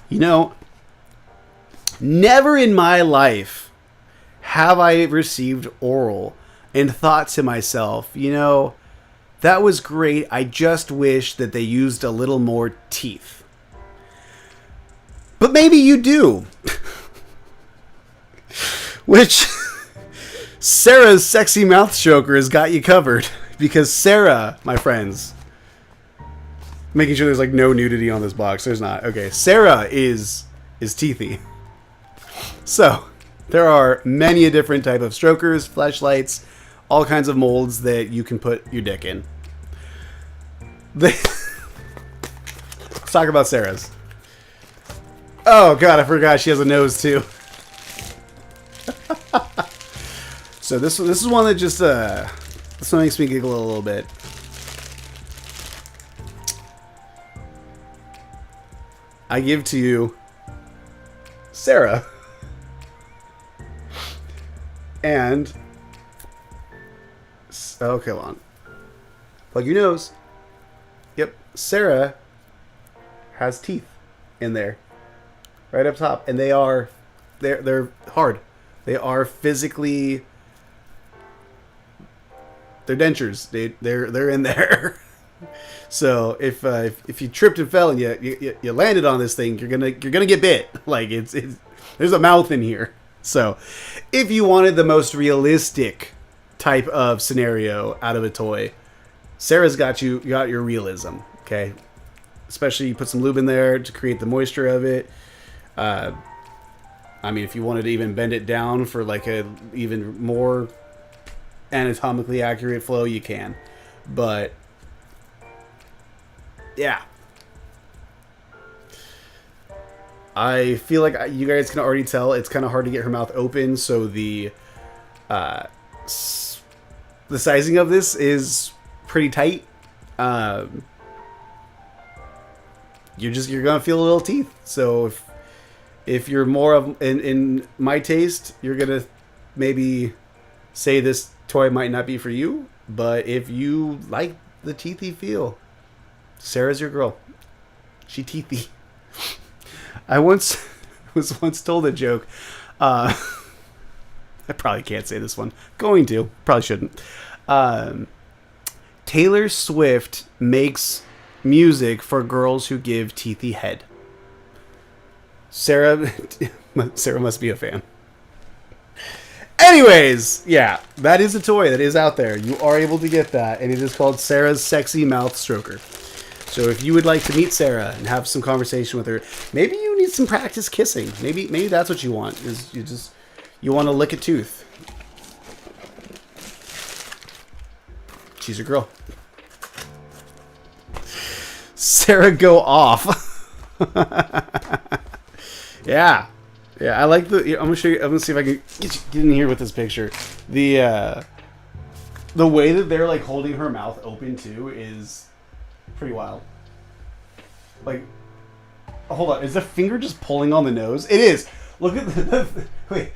You know, never in my life have I received oral and thought to myself, you know, that was great. I just wish that they used a little more teeth. But maybe you do. Which Sarah's sexy mouth stroker has got you covered. Because Sarah, my friends, making sure there's like no nudity on this box. There's not. Okay, Sarah is teethy. So there are many a different type of strokers, fleshlights, all kinds of molds that you can put your dick in. Let's talk about Sarah's. Oh god, I forgot she has a nose too. So this is one that just this one makes me giggle a little bit. I give to you Sarah. And okay, hold on. Plug your nose. Yep, Sarah has teeth in there, right up top, and they're hard. They are physically. They're dentures. They're in there. So if you tripped and fell and you landed on this thing, you're gonna get bit. Like it's there's a mouth in here. So if you wanted the most realistic type of scenario out of a toy, Sarah's got your realism. Okay, especially you put some lube in there to create the moisture of it. I mean, if you wanted to even bend it down for like a even more anatomically accurate flow, you can. But yeah, I feel like you guys can already tell it's kind of hard to get her mouth open, so the sizing of this is pretty tight. You're gonna feel a little teeth. So if you're more of in my taste, you're gonna maybe say this toy might not be for you. But if you like the teethy feel, Sarah's your girl. She teethy. I was once told a joke. I probably can't say this one. Going to. Probably shouldn't. Taylor Swift makes music for girls who give teethy head. Sarah must be a fan. Anyways, yeah, that is a toy that is out there. You are able to get that, and it is called Sarah's Sexy Mouth Stroker. So if you would like to meet Sarah and have some conversation with her, maybe you need some practice kissing. Maybe that's what you want. Is you want to lick a tooth. She's your girl. Sarah, go off. Yeah. Yeah, I like the. I'm gonna show you. I'm gonna see if I can get in here with this picture. The way that they're like holding her mouth open too is pretty wild. Like, hold on, is the finger just pulling on the nose? It is. Look at wait.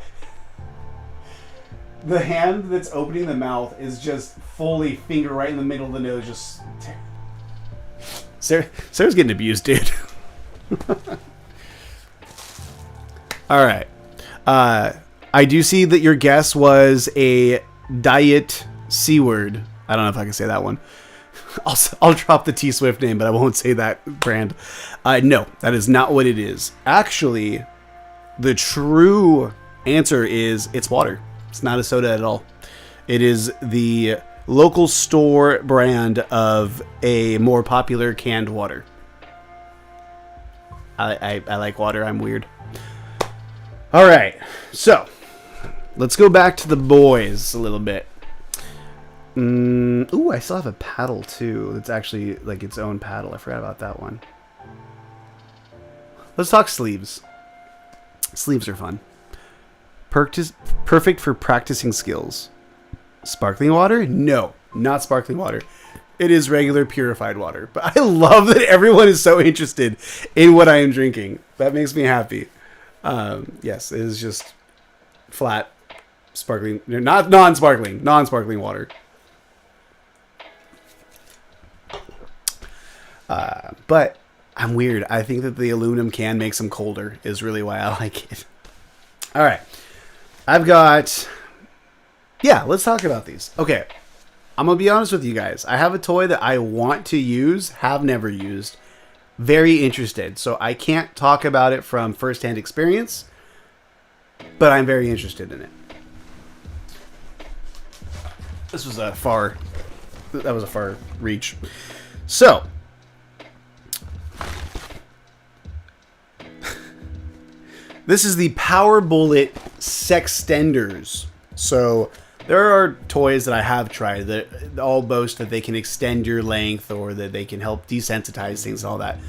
The hand that's opening the mouth is just fully finger right in the middle of the nose. Just Sarah's getting abused, dude. All right. I do see that your guess was a diet C word. I don't know if I can say that one. I'll drop the T-Swift name, but I won't say that brand. No, that is not what it is. Actually, the true answer is it's water. It's not a soda at all. It is the local store brand of a more popular canned water. I like water. I'm weird. All right, so let's go back to the boys a little bit. Ooh, I still have a paddle too. It's actually like its own paddle. I forgot about that one. Let's talk sleeves. Sleeves are fun. Perfect for practicing skills. Sparkling water? No, not sparkling water. It is regular purified water. But I love that everyone is so interested in what I am drinking. That makes me happy. Yes, it is just flat sparkling, not non-sparkling water. But I'm weird. I think that the aluminum can makes them colder is really why I like it. All right. I've got... Yeah, let's talk about these. Okay. I'm going to be honest with you guys. I have a toy that I want to use, have never used. Very interested. So I can't talk about it from firsthand experience, but I'm very interested in it. That was a far reach. So, this is the Power Bullet Sextenders. So, there are toys that I have tried that all boast that they can extend your length or that they can help desensitize things and all that.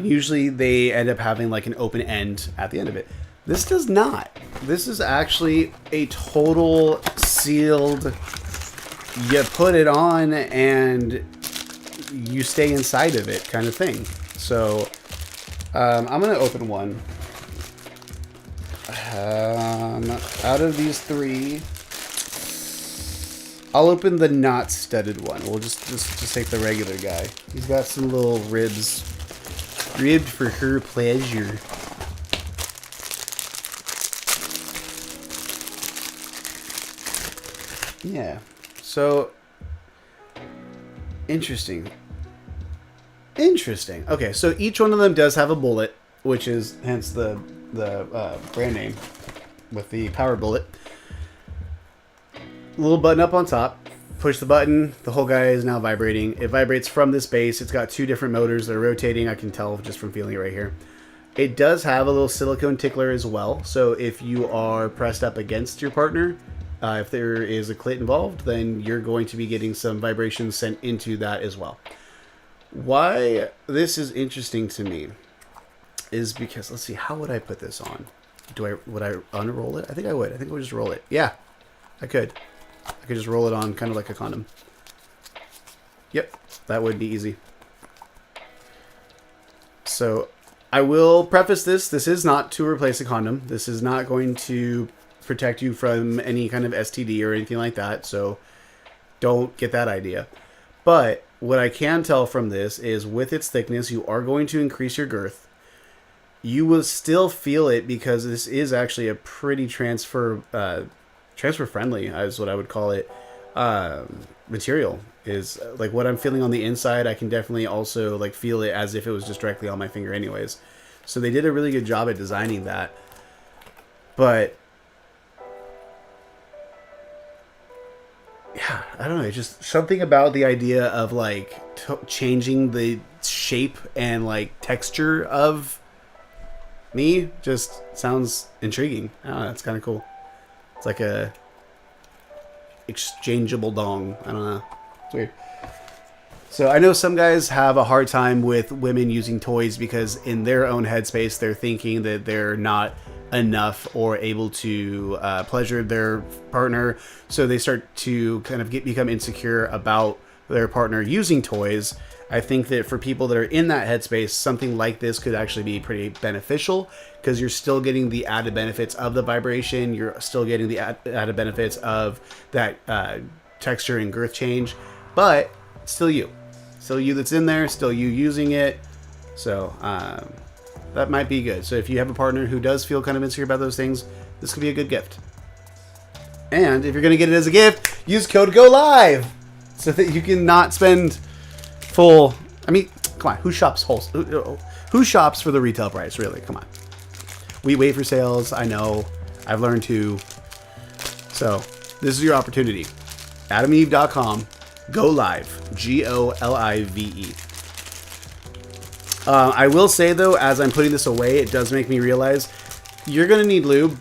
Usually they end up having like an open end at the end of it. This does not. This is actually a total sealed, you put it on and you stay inside of it kind of thing. So I'm going to open one. Out of these three, I'll open the not studded one. We'll just take the regular guy. He's got some little ribs. Ribbed for her pleasure. Yeah. So interesting. Interesting. Okay, so each one of them does have a bullet, which is hence the brand name with the Power Bullet. Little button up on top. Push the button. The whole guy is now vibrating. It vibrates from this base. It's got two different motors that are rotating. I can tell just from feeling it right here. It does have a little silicone tickler as well. So if you are pressed up against your partner, if there is a clit involved, then you're going to be getting some vibrations sent into that as well. Why this is interesting to me is because, let's see, how would I put this on? Would I unroll it? I think I would. I think I would just roll it. Yeah, I could. I could just roll it on kind of like a condom. Yep, that would be easy. So I will preface this. This is not to replace a condom. This is not going to protect you from any kind of STD or anything like that. So don't get that idea. But what I can tell from this is with its thickness, you are going to increase your girth. You will still feel it because this is actually a pretty transfer friendly, is what I would call it. Material is like what I'm feeling on the inside. I can definitely also like feel it as if it was just directly on my finger anyways. So they did a really good job at designing that. But yeah, I don't know. It's just something about the idea of like changing the shape and like texture of me just sounds intriguing. I don't know. It's kind of cool. It's like a exchangeable dong. I don't know. It's weird. So I know some guys have a hard time with women using toys because in their own headspace, they're thinking that they're not enough or able to pleasure their partner. So they start to kind of become insecure about their partner using toys. I think that for people that are in that headspace, something like this could actually be pretty beneficial because you're still getting the added benefits of the vibration. You're still getting the added benefits of that texture and girth change, but still you. Still you that's in there, still you using it. So that might be good. So if you have a partner who does feel kind of insecure about those things, this could be a good gift. And if you're going to get it as a gift, use code GOLIVE so that you can not spend full... I mean, come on. Who shops who shops for the retail price, really? Come on. We wait for sales. I know. I've learned to. So this is your opportunity. AdamandEve.com. GOLIVE. GOLIVE. I will say, though, as I'm putting this away, it does make me realize you're going to need lube.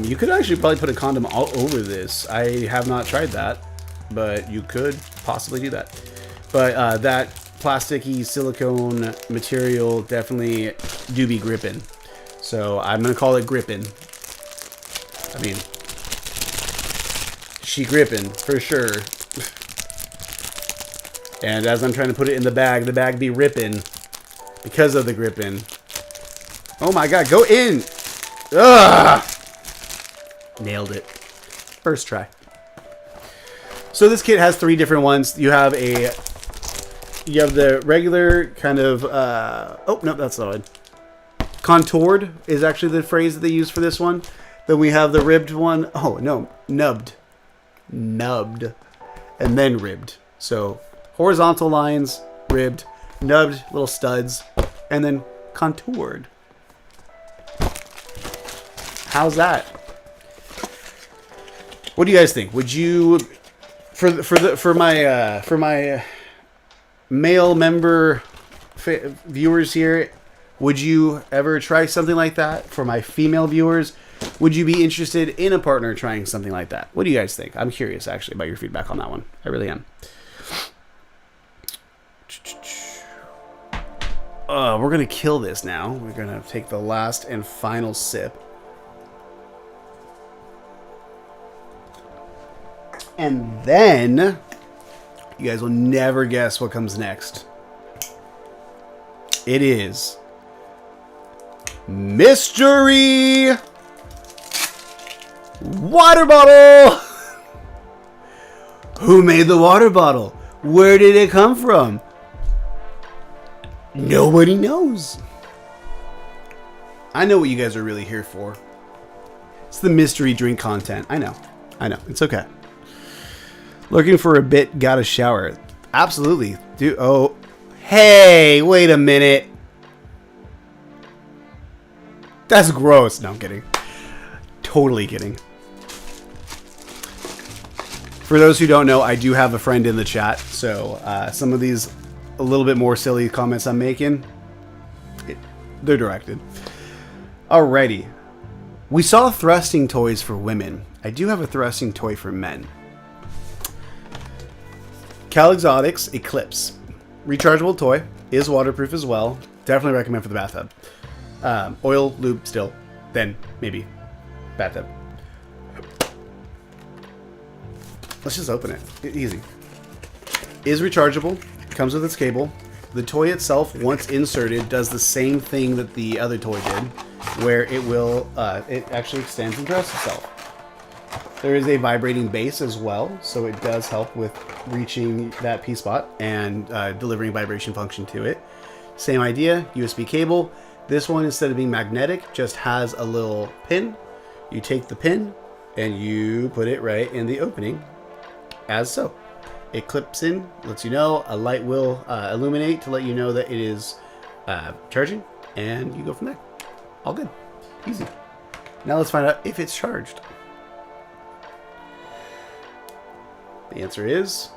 You could actually probably put a condom all over this. I have not tried that, but you could possibly do that. But that plasticky silicone material definitely do be gripping. So I'm going to call it gripping. I mean, she gripping for sure. And as I'm trying to put it in the bag be ripping because of the gripping. Oh my god, go in! Ugh! Nailed it. First try. So this kit has 3 different ones. You have a You have the regular kind of, oh, no, that's not it. Contoured is actually the phrase that they use for this one. Then we have the ribbed one. Oh, no, nubbed. Nubbed. And then ribbed. So horizontal lines, ribbed, nubbed, little studs, and then contoured. How's that? What do you guys think? Would you, for my male member viewers here, would you ever try something like that? For my female viewers, would you be interested in a partner trying something like that? What do you guys think? I'm curious, actually, about your feedback on that one. I really am. We're going to kill this now. We're going to take the last and final sip. And then, you guys will never guess what comes next. It is mystery water bottle. Who made the water bottle? Where did it come from? Nobody knows. I know what you guys are really here for. It's the mystery drink content. I know. It's okay. Looking for a bit, got a shower. Absolutely. Oh, hey, wait a minute. That's gross. No, I'm kidding. Totally kidding. For those who don't know, I do have a friend in the chat, so some of these a little bit more silly comments I'm making, they're directed. Alrighty. We saw thrusting toys for women. I do have a thrusting toy for men. Cal Exotics Eclipse. Rechargeable toy. Is waterproof as well. Definitely recommend for the bathtub. Oil, lube, still. Then, maybe. Bathtub. Let's just open it. Easy. Is rechargeable. Comes with its cable. The toy itself, once inserted, does the same thing that the other toy did, where it will, it actually extends and dresses itself. There is a vibrating base as well, so it does help with reaching that P-spot and delivering vibration function to it. Same idea, USB cable. This one, instead of being magnetic, just has a little pin. You take the pin and you put it right in the opening, as so. It clips in, lets you know, a light will illuminate to let you know that it is charging, and you go from there. All good. Easy. Now let's find out if it's charged. The answer is,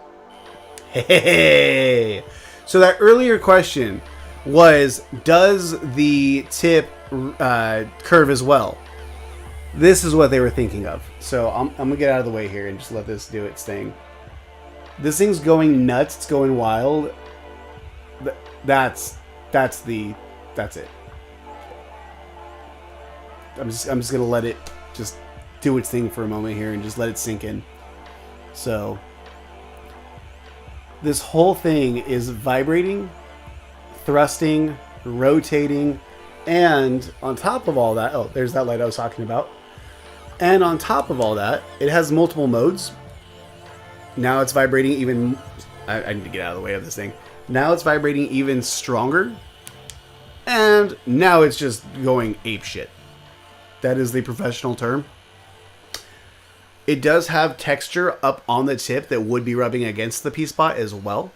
hey. So that earlier question was, does the tip curve as well? This is what they were thinking of. So I'm gonna get out of the way here and just let this do its thing. This thing's going nuts. It's going wild. That's it. I'm just gonna let it just do its thing for a moment here and just let it sink in. So this whole thing is vibrating, thrusting, rotating, and on top of all that, oh, there's that light I was talking about. And on top of all that, it has multiple modes. Now it's vibrating even... I need to get out of the way of this thing. Now it's vibrating even stronger. And now it's just going apeshit. That is the professional term. It does have texture up on the tip that would be rubbing against the P-spot as well.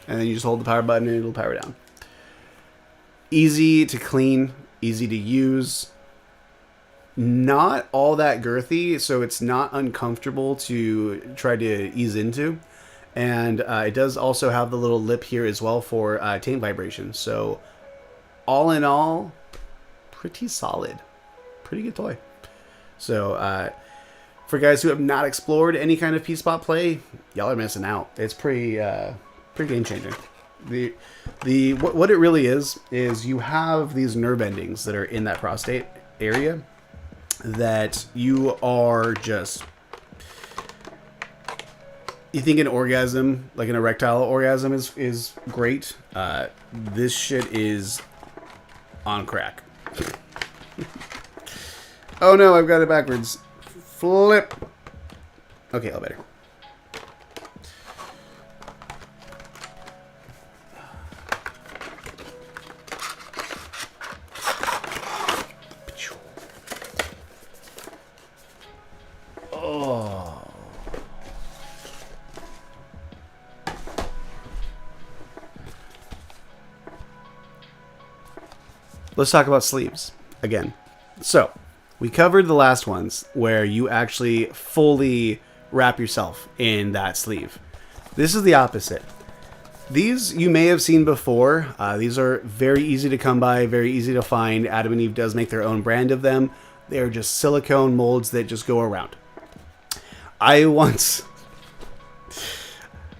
And then you just hold the power button and it'll power down. Easy to clean, easy to use. Not all that girthy, so it's not uncomfortable to try to ease into. And it does also have the little lip here as well for taint vibration. So all in all, pretty solid. Pretty good toy. So for guys who have not explored any kind of P-spot play, y'all are missing out. It's pretty game changing. What it really is you have these nerve endings that are in that prostate area that you are just... You think an orgasm, like an erectile orgasm, is great. This shit is on crack. Oh no, I've got it backwards. Flip. Okay, all better. Oh. Let's talk about sleeves again. So, we covered the last ones where you actually fully wrap yourself in that sleeve. This is the opposite. These you may have seen before. These are very easy to come by, very easy to find. Adam and Eve does make their own brand of them. They are just silicone molds that just go around. I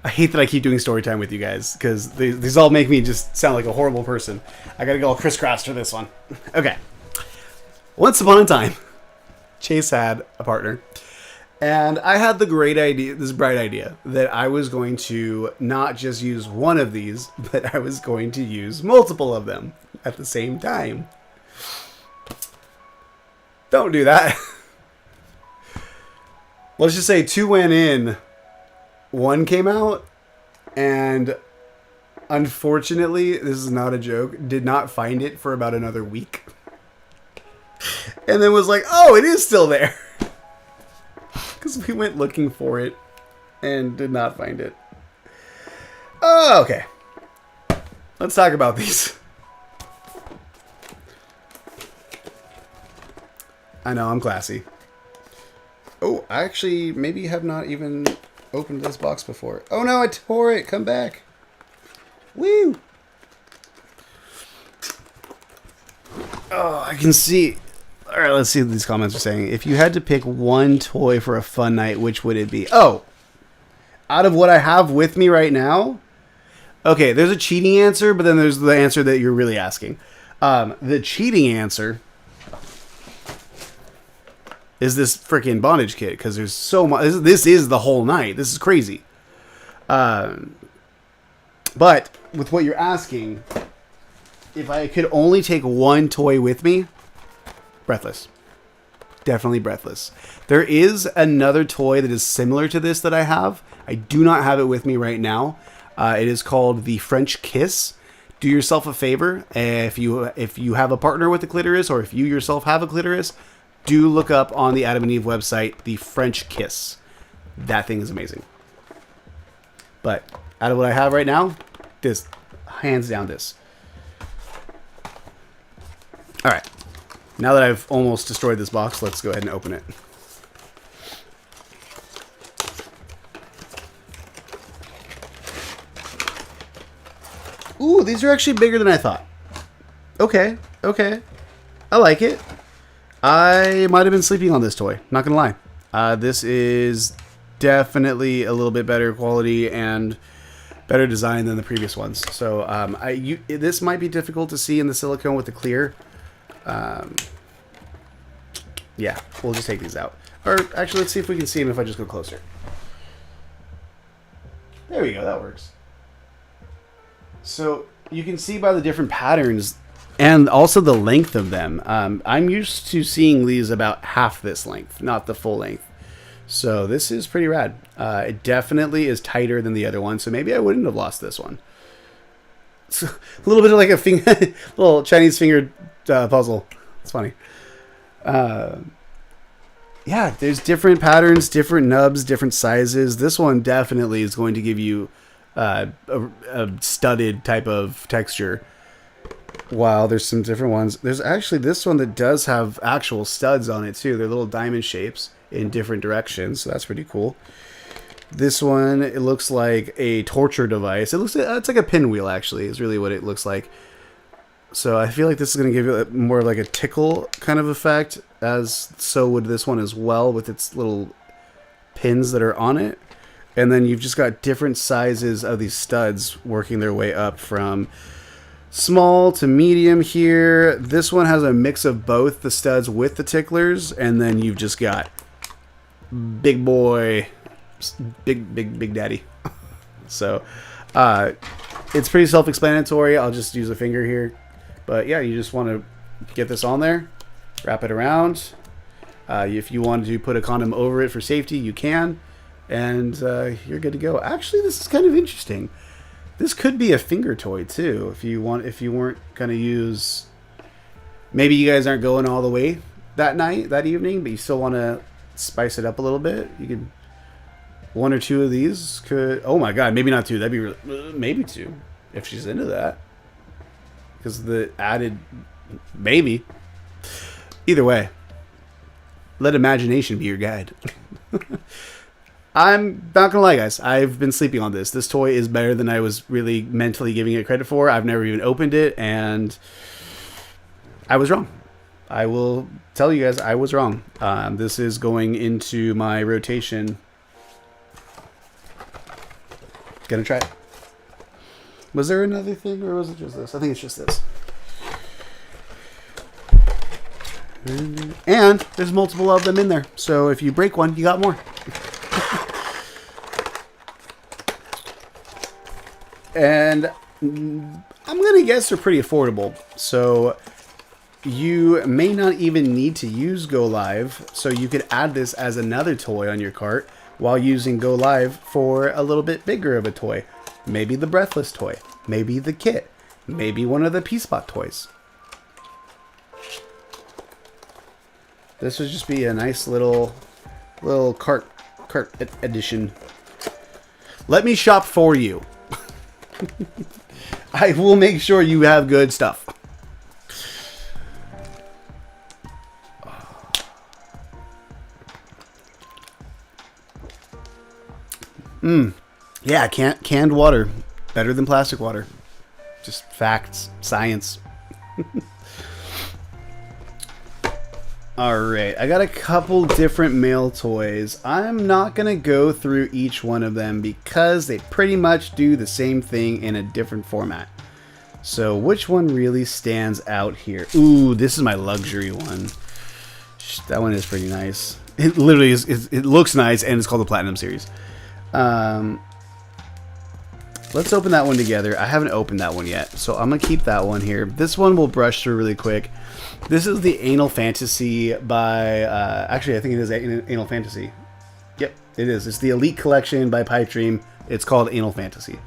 hate that I keep doing story time with you guys because these all make me just sound like a horrible person. I gotta go all crisscross for this one. Okay. Once upon a time, Chase had a partner, and I had the great idea, this bright idea, that I was going to not just use one of these, but I was going to use multiple of them at the same time. Don't do that. Let's just say 2 went in, 1 came out, and unfortunately, this is not a joke, did not find it for about another week. And then was like, oh, it is still there. Because we went looking for it and did not find it. Oh, okay. Let's talk about these. I know, I'm classy. Oh, I actually maybe have not even opened this box before. Oh no, I tore it. Come back. Woo! Oh, I can see. All right, let's see what these comments are saying. If you had to pick one toy for a fun night, which would it be? Oh, out of what I have with me right now? Okay, there's a cheating answer, but then there's the answer that you're really asking. The cheating answer is this freaking bondage kit, because there's so much. This is the whole night. This is crazy. But with what you're asking, if I could only take one toy with me, Breathless. Definitely Breathless. There is another toy that is similar to this that I have. I do not have it with me right now. It is called the French Kiss. Do yourself a favor. If you have a partner with a clitoris, or if you yourself have a clitoris, do look up on the Adam and Eve website the French Kiss. That thing is amazing. But out of what I have right now, this, hands down this. All right. Now that I've almost destroyed this box, let's go ahead and open it. Ooh, these are actually bigger than I thought. Okay, okay. I like it. I might have been sleeping on this toy, not gonna lie. This is definitely a little bit better quality and better design than the previous ones. So this might be difficult to see in the silicone with the clear. Yeah, we'll just take these out. Or actually, let's see if we can see them if I just go closer. There we go, that works. So you can see by the different patterns and also the length of them. I'm used to seeing these about half this length, not the full length. So this is pretty rad. It definitely is tighter than the other one, so maybe I wouldn't have lost this one. It's a little bit of like a finger, little Chinese finger puzzle. It's funny. Yeah, there's different patterns, different nubs, different sizes. This one definitely is going to give you a studded type of texture. Wow, there's some different ones. There's actually this one that does have actual studs on it too. They're little diamond shapes in different directions, so that's pretty cool. This one, it looks like a torture device. It's like a pinwheel, actually, is really what it looks like. So I feel like this is going to give you more like a tickle kind of effect, as so would this one as well, with its little pins that are on it. And then you've just got different sizes of these studs working their way up from small to medium here. This one has a mix of both the studs with the ticklers, and then you've just got big boy, big daddy. So it's pretty self-explanatory. I'll just use a finger here. But yeah, you just want to get this on there, wrap it around. If you wanted to put a condom over it for safety, you can, and you're good to go. Actually, this is kind of interesting. This could be a finger toy too, if you weren't gonna use. Maybe you guys aren't going all the way that evening, but you still want to spice it up a little bit. You could, one or two of these could. Oh my god, maybe not two. That'd be really, maybe two if she's into that, because the added maybe. Either way, let imagination be your guide. I'm not gonna lie, guys. I've been sleeping on this. This toy is better than I was really mentally giving it credit for. I've never even opened it, and I was wrong. I will tell you guys, I was wrong. This is going into my rotation. Gonna try it. Was there another thing, or was it just this? I think it's just this. And there's multiple of them in there. So if you break one, you got more. And I'm going to guess they're pretty affordable. So you may not even need to use GOLIVE. So you could add this as another toy on your cart while using GOLIVE for a little bit bigger of a toy. Maybe the Breathless toy. Maybe the kit. Maybe one of the P-Spot toys. This would just be a nice little cart edition. Let me shop for you. I will make sure you have good stuff. Yeah, canned water. Better than plastic water. Just facts. Science. Alright, I got a couple different male toys. I'm not going to go through each one of them because they pretty much do the same thing in a different format. So which one really stands out here? Ooh, this is my luxury one. That one is pretty nice. It literally is, it looks nice, and it's called the Platinum Series. Let's open that one together. I haven't opened that one yet, so I'm going to keep that one here. This one we'll brush through really quick. This is the Anal Fantasy by, actually I think it is Anal Fantasy. Yep, it is. It's the Elite Collection by Pipe Dream. It's called Anal Fantasy.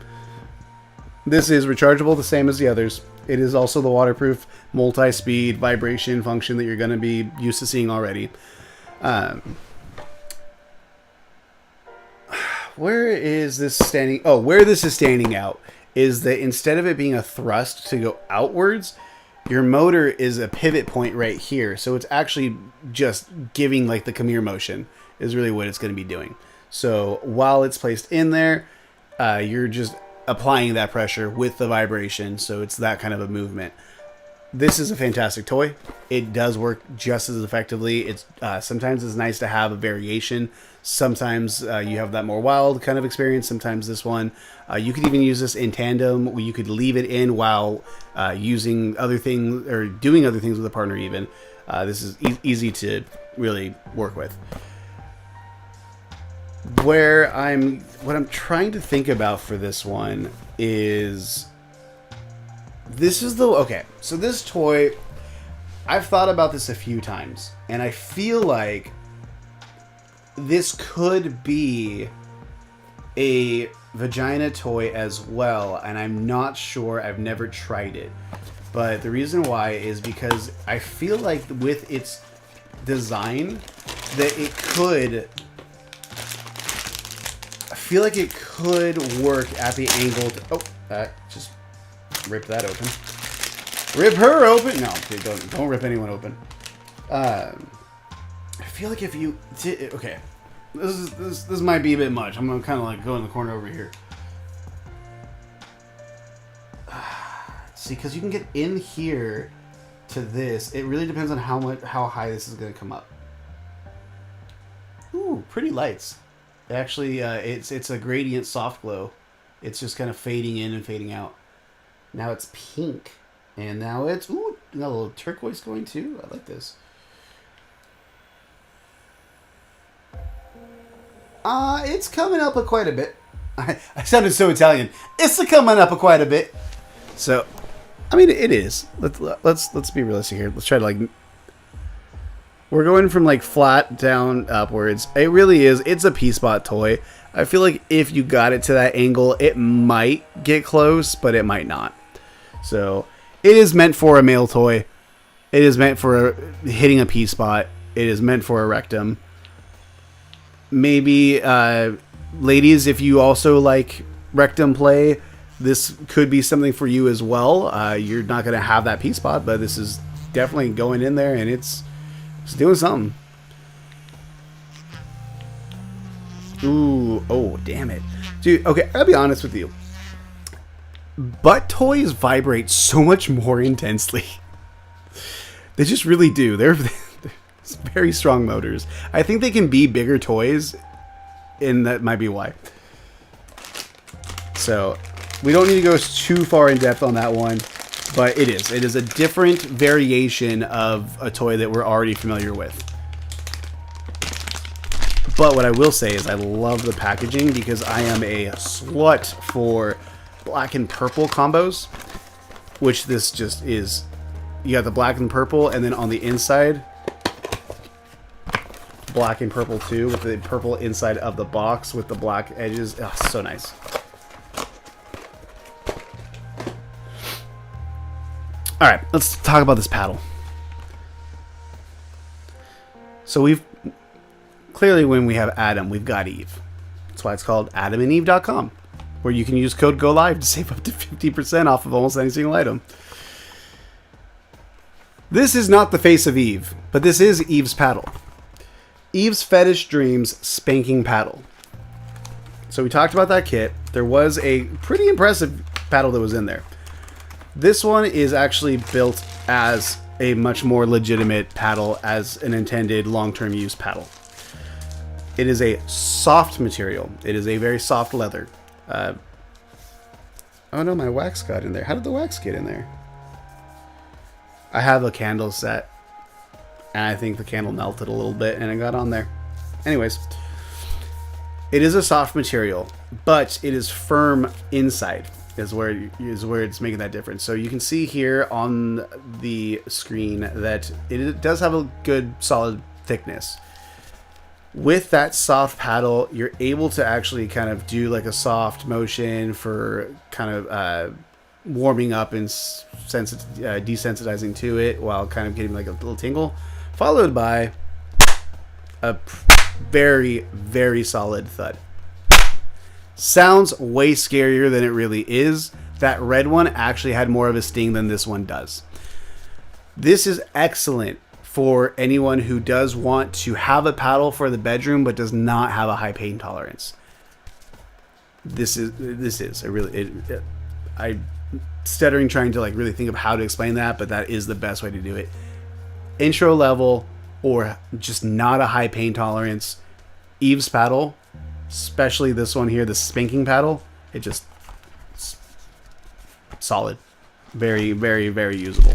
This is rechargeable the same as the others. It is also the waterproof multi-speed vibration function that you're going to be used to seeing already. Where is this standing? Oh, where this is standing out is that instead of it being a thrust to go outwards, your motor is a pivot point right here. So it's actually just giving like the come here motion is really what it's going to be doing. So while it's placed in there, you're just applying that pressure with the vibration. So it's that kind of a movement. This is a fantastic toy. It does work just as effectively. It's sometimes it's nice to have a variation. Sometimes you have that more wild kind of experience. Sometimes this one, you could even use this in tandem, where you could leave it in while using other things or doing other things with a partner. Even this is easy to really work with. What I'm trying to think about for this one is. So this toy, I've thought about this a few times, and I feel like this could be a vagina toy as well, and I'm not sure. I've never tried it. But the reason why is because I feel like with its design that it could... I feel like it could work at the angle... just rip that open. Rip her open! No, don't rip anyone open. I feel like if you did... Okay. This might be a bit much. I'm going to kind of like go in the corner over here. See, because you can get in here to this. It really depends on how high this is going to come up. Ooh, pretty lights. Actually, it's a gradient soft glow. It's just kind of fading in and fading out. Now it's pink. And now it's... Ooh, got a little turquoise going too. I like this. It's coming up quite a bit. I sounded so Italian. It's coming up quite a bit. So, I mean, it is. Let's be realistic here. Let's try to like... We're going from like flat down upwards. It really is. It's a P-spot toy. I feel like if you got it to that angle, it might get close, but it might not. So it is meant for a male toy. It is meant for hitting a P-spot. It is meant for a rectum. Maybe ladies, if you also like rectum play, this could be something for you as well. You're not going to have that P-spot, but this is definitely going in there, and it's doing something. Ooh, oh, damn it. Dude, okay, I'll be honest with you. Butt toys vibrate so much more intensely. They just really do. They're very strong motors. I think they can be bigger toys, and that might be why. So, we don't need to go too far in depth on that one, but it is. It is a different variation of a toy that we're already familiar with. But what I will say is I love the packaging because I am a slut for black and purple combos, which this just is. You got the black and purple, and then on the inside, black and purple too, with the purple inside of the box with the black edges. Oh, so nice. All right, let's talk about this paddle. So we've clearly, when we have Adam, we've got Eve. That's why it's called AdamandEve.com, where you can use code GOLIVE to save up to 50% off of almost any single item. This is not the face of Eve, but this is Eve's paddle. Eve's Fetish Dreams Spanking Paddle. So we talked about that kit. There was a pretty impressive paddle that was in there. This one is actually built as a much more legitimate paddle, as an intended long-term use paddle. It is a soft material. It is a very soft leather. Oh no, my wax got in there. How did the wax get in there? I have a candle set, and I think the candle melted a little bit, and it got on there. Anyways, it is a soft material, but it is firm inside. Is where it's making that difference. So you can see here on the screen that it does have a good solid thickness. With that soft paddle, you're able to actually kind of do like a soft motion for kind of warming up and desensitizing to it, while kind of getting like a little tingle, followed by a very, very solid thud. Sounds way scarier than it really is. That red one actually had more of a sting than this one does. This is excellent for anyone who does want to have a paddle for the bedroom but does not have a high pain tolerance. I'm stuttering trying to like really think of how to explain that, but that is the best way to do it. Intro level or just not a high pain tolerance, Eve's paddle, especially this one here, the spanking paddle, it just solid. Very, very, very usable.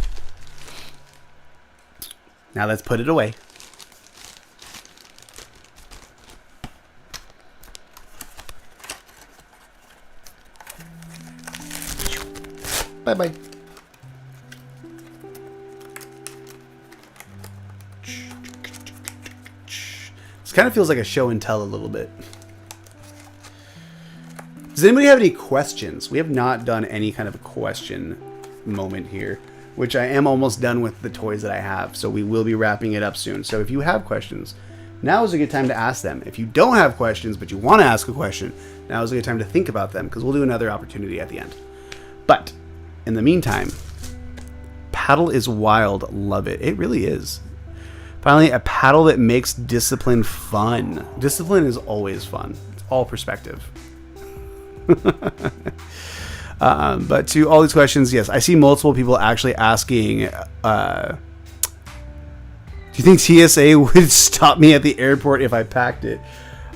Now let's put it away. Bye-bye. This kind of feels like a show and tell a little bit. Does anybody have any questions? We have not done any kind of a question moment here, which I am almost done with the toys that I have, so we will be wrapping it up soon. So if you have questions, now is a good time to ask them. If you don't have questions, but you want to ask a question, now is a good time to think about them, because we'll do another opportunity at the end. But in the meantime, paddle is wild. Love it. It really is. Finally, a paddle that makes discipline fun. Discipline is always fun. It's all perspective. But to all these questions, yes, I see multiple people actually asking, do you think TSA would stop me at the airport if I packed it?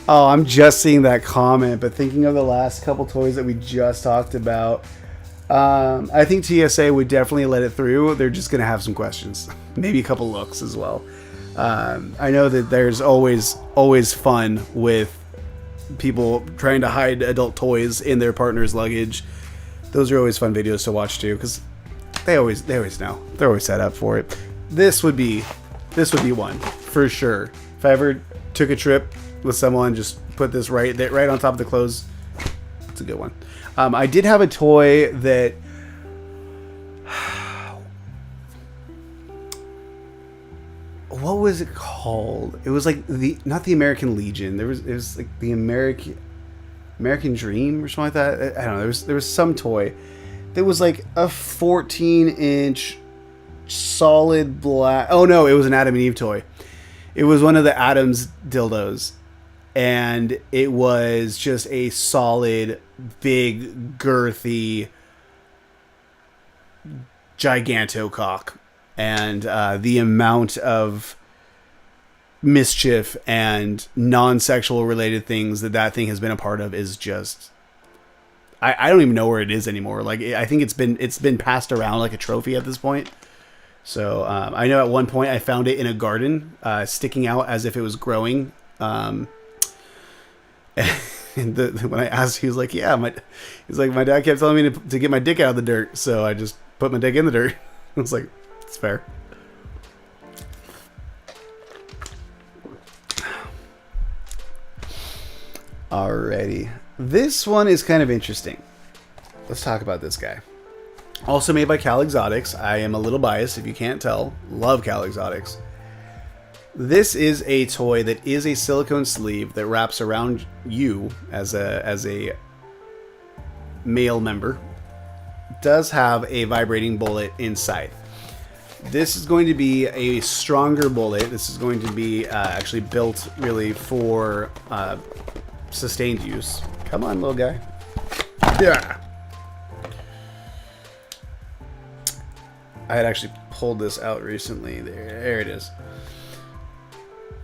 Oh, I'm just seeing that comment, but thinking of the last couple toys that we just talked about, I think TSA would definitely let it through. They're just going to have some questions, maybe a couple looks as well. I know that there's always fun with people trying to hide adult toys in their partner's luggage. Those are always fun videos to watch too, because they always know. They're always set up for it. This would be one for sure. If I ever took a trip with someone, just put this right there, right on top of the clothes. It's a good one. I did have a toy that what was it called? It was like not the American Legion. It was like the American Dream or something like that. I don't know. There was some toy that was like a 14-inch solid black. Oh no, it was an Adam and Eve toy. It was one of the Adam's dildos, and it was just a solid, big, girthy, gigantocock. And the amount of mischief and non-sexual related things that thing has been a part of is just... I don't even know where it is anymore. Like, I think it's been passed around like a trophy at this point. So I know at one point I found it in a garden, sticking out as if it was growing. And when I asked, he was like, "Yeah, my dad kept telling me to get my dick out of the dirt, so I just put my dick in the dirt." I was like, "It's fair." Alrighty, this one is kind of interesting. Let's talk about this guy. Also made by Cal Exotics. I am a little biased, if you can't tell. Love Cal Exotics. This is a toy that is a silicone sleeve that wraps around you as a male member. Does have a vibrating bullet inside. This is going to be a stronger bullet. This is going to be actually built really for sustained use. Come on, little guy. Yeah. I had actually pulled this out recently. There it is.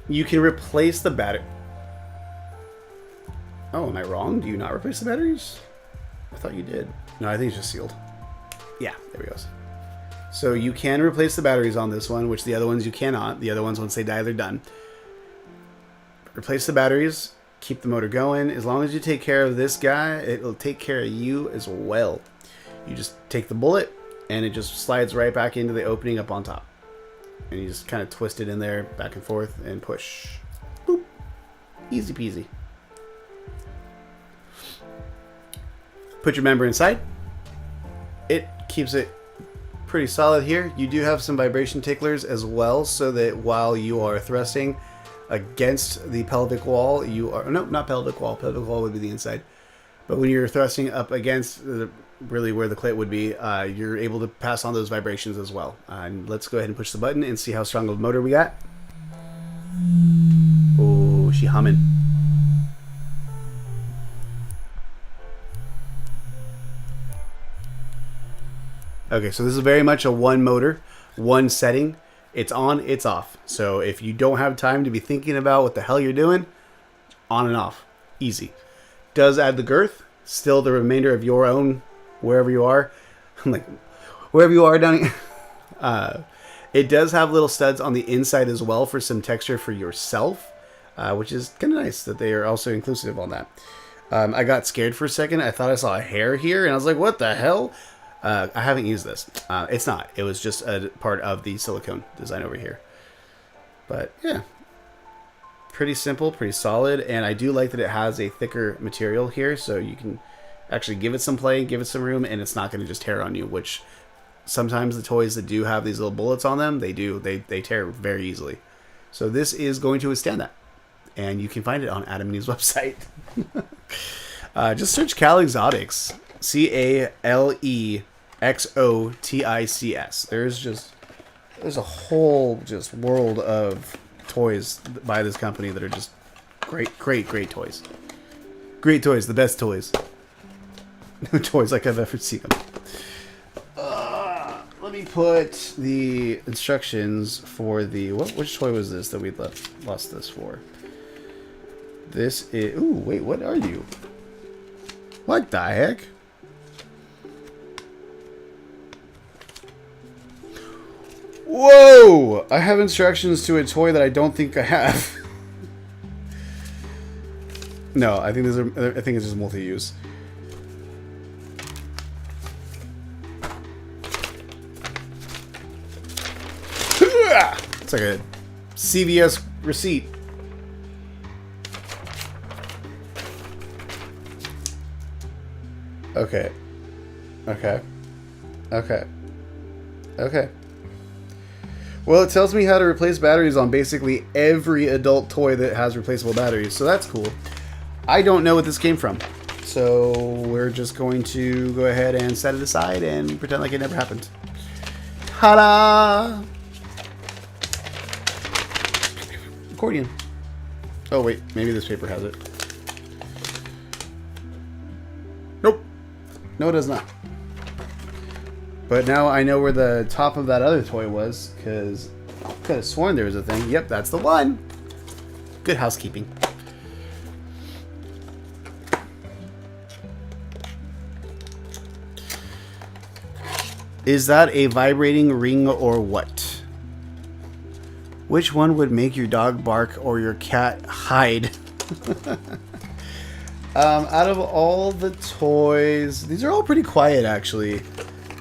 You can replace the battery. Oh, am I wrong? Do you not replace the batteries? I thought you did. No, I think it's just sealed. Yeah, there we go. So you can replace the batteries on this one, which the other ones you cannot. The other ones, once they die, they're done. Replace the batteries. Keep the motor going. As long as you take care of this guy, it'll take care of you as well. You just take the bullet, and it just slides right back into the opening up on top. And you just kind of twist it in there, back and forth, and push. Boop. Easy peasy. Put your member inside. It keeps it pretty solid here. You do have some vibration ticklers as well, so that while you are thrusting against the pelvic wall, you are... No, not pelvic wall. Pelvic wall would be the inside. But when you're thrusting up against really where the clit would be, you're able to pass on those vibrations as well. And let's go ahead and push the button and see how strong of a motor we got. Oh, she humming. Okay, so this is very much a one motor, one setting. It's on, it's off. So if you don't have time to be thinking about what the hell you're doing, on and off. Easy. Does add the girth. Still the remainder of your own, wherever you are. Like, wherever you are down here. It does have little studs on the inside as well for some texture for yourself, which is kind of nice that they are also inclusive on that. I got scared for a second. I thought I saw a hair here, and I was like, what the hell? I haven't used this. It's not. It was just a part of the silicone design over here. But, yeah. Pretty simple, pretty solid, and I do like that it has a thicker material here, so you can actually give it some play, give it some room, and it's not going to just tear on you, which sometimes the toys that do have these little bullets on them, they tear very easily. So this is going to withstand that, and you can find it on Adam and Eve's website. Just search Cal Exotics. CALEXOTICS. There's a whole just world of toys by this company that are just great toys. Great toys, the best toys. Toys like I've ever seen them. Let me put the instructions for the... Which toy was this that we lost this for? This is... Ooh, wait, what are you? What the heck? Whoa! I have instructions to a toy that I don't think I have. No, I think it's just multi-use. It's like a CVS receipt. Okay. Okay. Okay. Okay. Well, it tells me how to replace batteries on basically every adult toy that has replaceable batteries, so that's cool. I don't know what this came from, so we're just going to go ahead and set it aside and pretend like it never happened. Ta-da! Accordion. Oh wait, maybe this paper has it. Nope. No, it does not. But now I know where the top of that other toy was, because I could have sworn there was a thing. Yep, that's the one. Good housekeeping. Is that a vibrating ring or what? Which one would make your dog bark or your cat hide? Out of all the toys, these are all pretty quiet actually.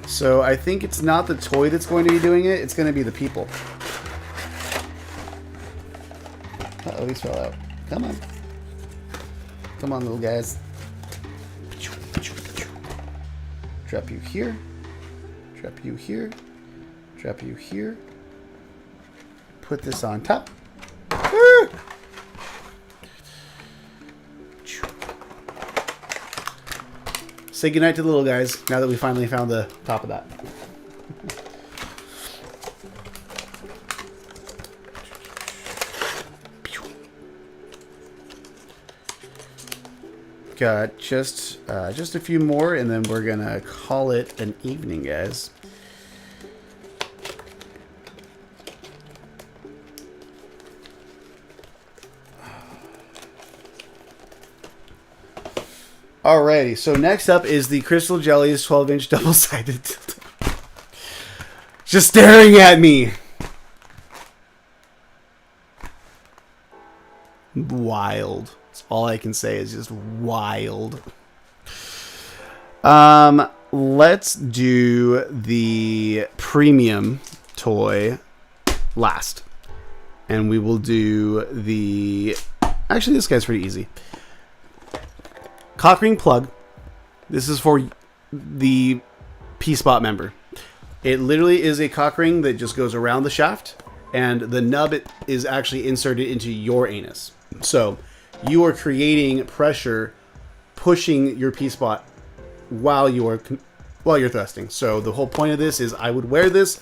So I think it's not the toy that's going to be doing it, it's going to be the people. Uh-oh, these fell out. Come on. Come on, little guys. Drop you here. Drop you here. Drop you here. Put this on top. Woo! Say goodnight to the little guys now that we finally found the top of that. Got just a few more, and then we're gonna call it an evening, guys. Alrighty, so next up is the Crystal Jellies 12-inch double-sided dildo. Just staring at me. Wild. That's all I can say is just wild. Let's do the premium toy last. And we will do the... Actually, this guy's pretty easy. Cock ring plug. This is for the P-spot member. It literally is a cock ring that just goes around the shaft, and the nub is actually inserted into your anus. So you are creating pressure, pushing your P-spot while you're thrusting. So the whole point of this is I would wear this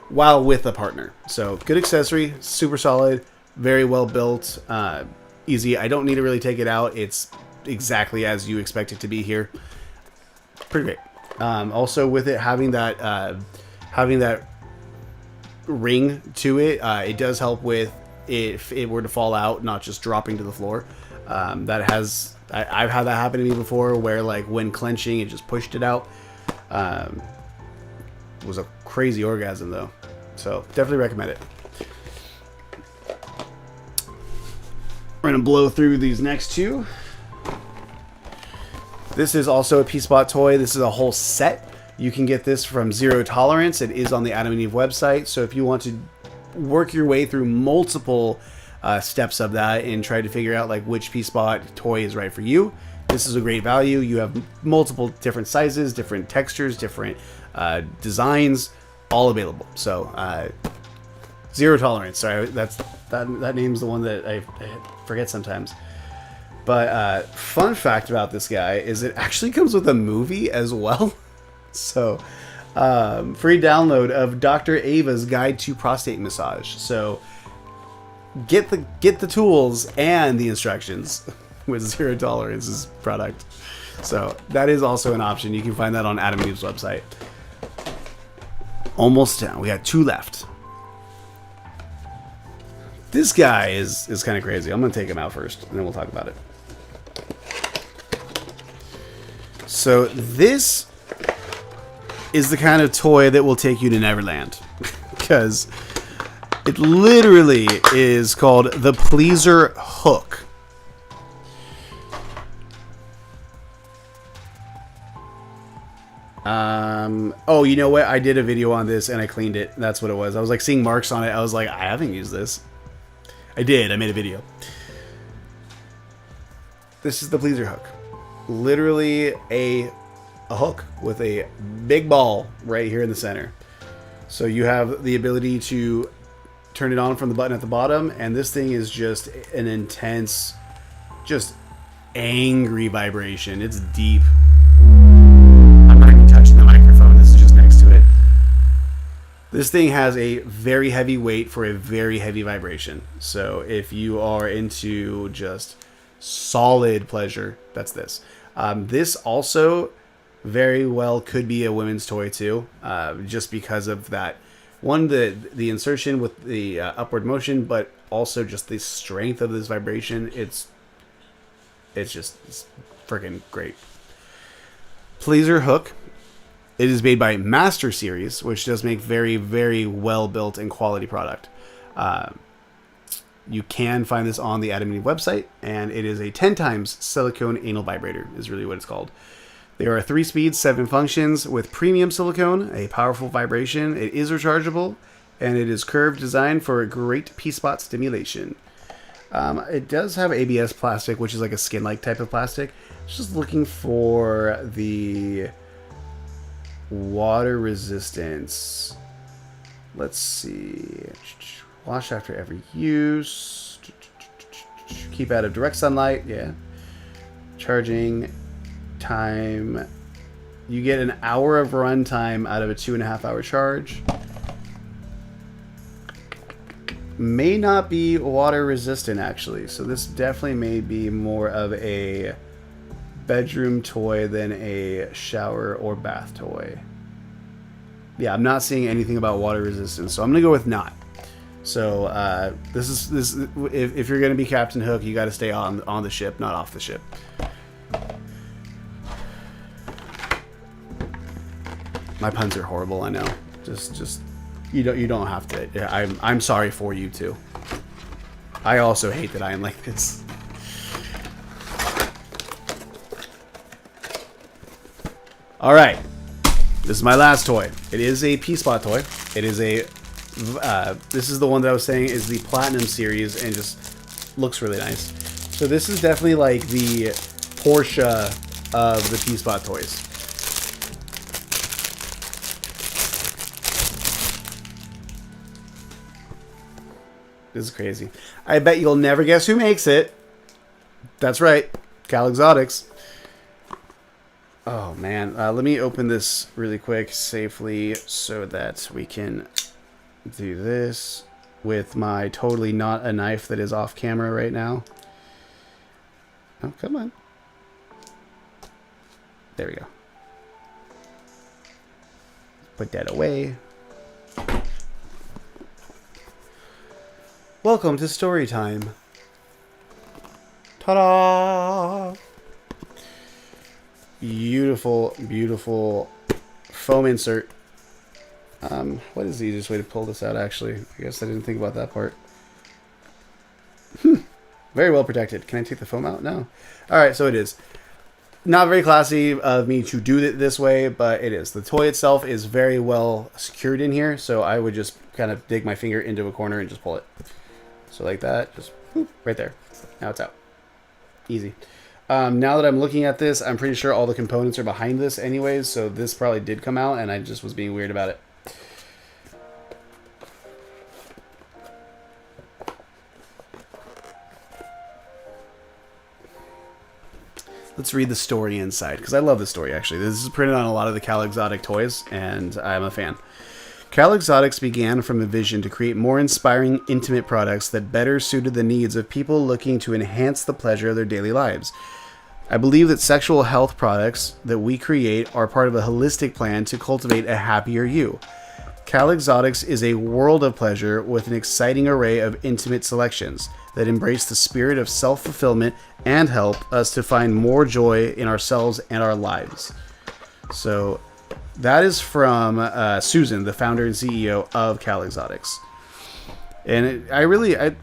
while with a partner. So good accessory, super solid, very well built, easy. I don't need to really take it out. It's exactly as you expect it to be here. Pretty great. Also with it having that ring to it, it does help with if it were to fall out, not just dropping to the floor. I've had that happen to me before, where like when clenching, it just pushed it out. It was a crazy orgasm though, so definitely recommend it. We're gonna blow through these next two. This is also a P-spot toy. This is a whole set. You can get this from Zero Tolerance. It is on the Adam and Eve website. So if you want to work your way through multiple steps of that and try to figure out like which P-spot toy is right for you, this is a great value. You have multiple different sizes, different textures, different designs, all available. So Zero Tolerance. Sorry, that name's the one that I forget sometimes. But fun fact about this guy is it actually comes with a movie as well. So free download of Dr. Ava's Guide to Prostate Massage. So get the tools and the instructions with Zero Tolerance's product. So that is also an option. You can find that on Adam and Eve's website. Almost down. We got two left. This guy is kind of crazy. I'm going to take him out first, and then we'll talk about it. So this is the kind of toy that will take you to Neverland. Because it literally is called the Pleaser Hook. Oh, you know what? I did a video on this and I cleaned it. That's what it was. I was like seeing marks on it. I was like, I haven't used this. I did. I made a video. This is the pleaser hook. Literally a hook with a big ball right here in the center. So you have the ability to turn it on from the button at the bottom, and this thing is just an intense, just angry vibration. It's deep. I'm not even touching the microphone. This is just next to it. This thing has a very heavy weight for a very heavy vibration. So if you are into just solid pleasure, that's this. This also very well could be a women's toy too, just because of that. One, the insertion with the upward motion, but also just the strength of this vibration. It's freaking great. Pleaser hook. It is made by Master Series, which does make very, very well built and quality product. You can find this on the Adam and Eve website, and it is a 10 times silicone anal vibrator, is really what it's called. There are 3 speeds, 7 functions with premium silicone, a powerful vibration. It is rechargeable, and it is curved design for great P-spot stimulation. It does have ABS plastic, which is like a skin-like type of plastic. Just looking for the water resistance. Let's see. Wash after every use. Keep out of direct sunlight. Yeah. Charging time. You get an hour of run time out of a 2.5 hour charge. May not be water resistant actually. So this definitely may be more of a bedroom toy than a shower or bath toy. Yeah, I'm not seeing anything about water resistance, so I'm gonna go with not. So this if you're gonna be Captain Hook, you got to stay on the ship, not off the ship. My puns are horrible, I know. Just you don't have to. Yeah, I'm sorry for you too. I also hate that I am like this. All right, this is my last toy. It is a P-spot toy. It is a this is the one that I was saying is the Platinum series and just looks really nice. So this is definitely like the Porsche of the P-spot toys. This is crazy. I bet you'll never guess who makes it. That's right, Cal Exotics. Oh man, let me open this really quick safely so that we can do this with my totally not a knife that is off camera right now. Oh, come on. There we go. Put that away. Welcome to story time. Ta-da! Beautiful, beautiful foam insert. What is the easiest way to pull this out, actually? I guess I didn't think about that part. Very well protected. Can I take the foam out? No. Alright, so it is. Not very classy of me to do it this way, but it is. The toy itself is very well secured in here, so I would just kind of dig my finger into a corner and just pull it. So like that, just whoop, right there. Now it's out. Easy. Now that I'm looking at this, I'm pretty sure all the components are behind this anyways, so this probably did come out, and I just was being weird about it. Let's read the story inside, because I love the story, actually. This is printed on a lot of the Cal Exotic toys, and I'm a fan. Cal Exotics began from a vision to create more inspiring, intimate products that better suited the needs of people looking to enhance the pleasure of their daily lives. I believe that sexual health products that we create are part of a holistic plan to cultivate a happier you. Cal Exotics is a world of pleasure with an exciting array of intimate selections that embrace the spirit of self-fulfillment and help us to find more joy in ourselves and our lives. So that is from Susan, the founder and CEO of Cal Exotics. And I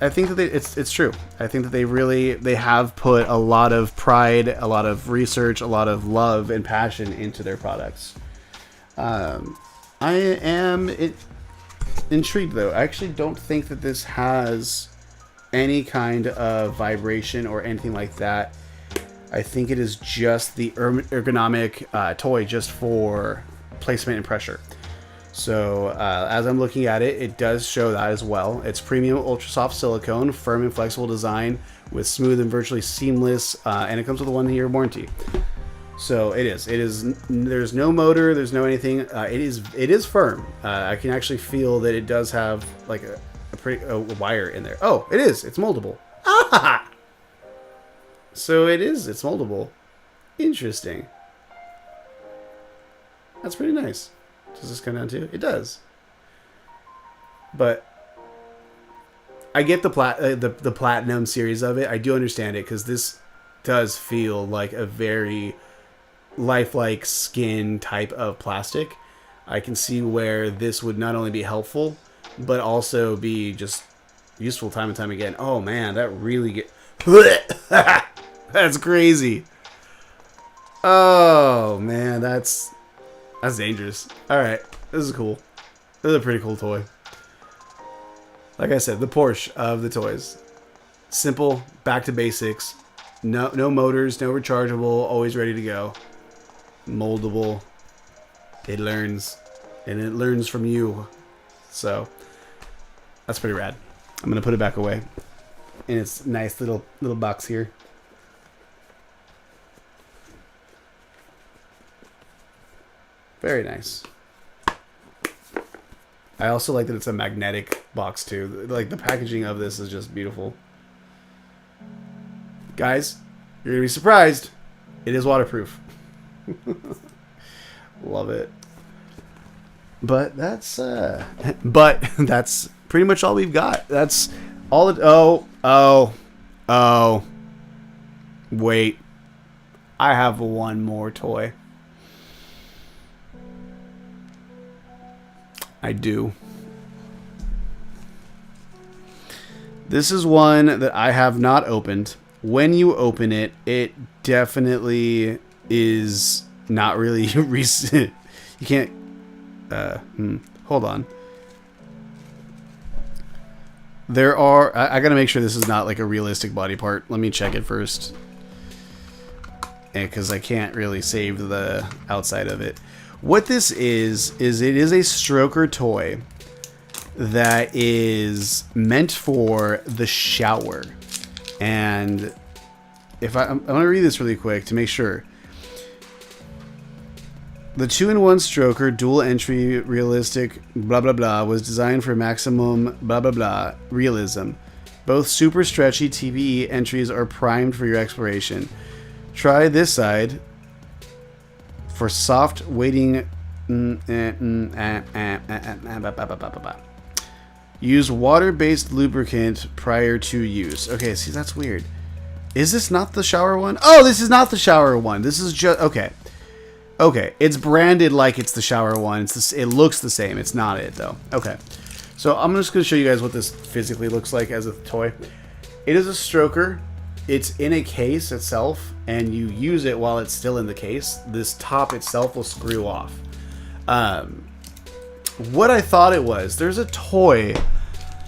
think that it's true. I think that they have put a lot of pride, a lot of research, a lot of love and passion into their products. I am intrigued though. I actually don't think that this has any kind of vibration or anything like that. I think it is just the ergonomic toy just for placement and pressure. So as I'm looking at it, it does show that as well. It's premium ultra soft silicone, firm and flexible design with smooth and virtually seamless, and it comes with a 1-year warranty. So it is. There's no motor. There's no anything. It is firm. I can actually feel that it does have like a wire in there. Oh, it is. It's moldable. Ah! So it is. It's moldable. Interesting. That's pretty nice. Does this come down to? It does. But I get the platinum series of it. I do understand it because this does feel like a very lifelike skin type of plastic. I can see where this would not only be helpful, but also be just useful time and time again. Oh man, that really that's crazy. Oh man, that's dangerous. All right, this is cool. This is a pretty cool toy. Like I said, the Porsche of the toys. Simple, back to basics. No motors, no rechargeable, always ready to go. Moldable. It learns, and it learns from you. So that's pretty rad. I'm gonna put it back away in its nice little box here. Very nice. I also like that it's a magnetic box too. Like the packaging of this is just beautiful. Guys, you're gonna be surprised. It is waterproof. Love it. But that's pretty much all we've got. That's all it. Oh. Wait. I have one more toy. I do. This is one that I have not opened. When you open it, it definitely is not really recent. You can't. Hold on. There are. I gotta make sure this is not like a realistic body part. Let me check it first. Because I can't really save the outside of it. What this is it is a stroker toy that is meant for the shower. And if I'm going to read this really quick to make sure. The 2-in-1 stroker, dual entry, realistic, blah, blah, blah, was designed for maximum, blah, blah, blah, realism. Both super stretchy TPE entries are primed for your exploration. Try this side for soft weighting. Use water-based lubricant prior to use. Okay, see, that's weird. Is this not the shower one? Oh, this is not the shower one. This is just... Okay. Okay, it's branded like it's the shower one. It looks the same. It's not it, though. Okay. So I'm just going to show you guys what this physically looks like as a toy. It is a stroker. It's in a case itself, and you use it while it's still in the case. This top itself will screw off. What I thought it was, there's a toy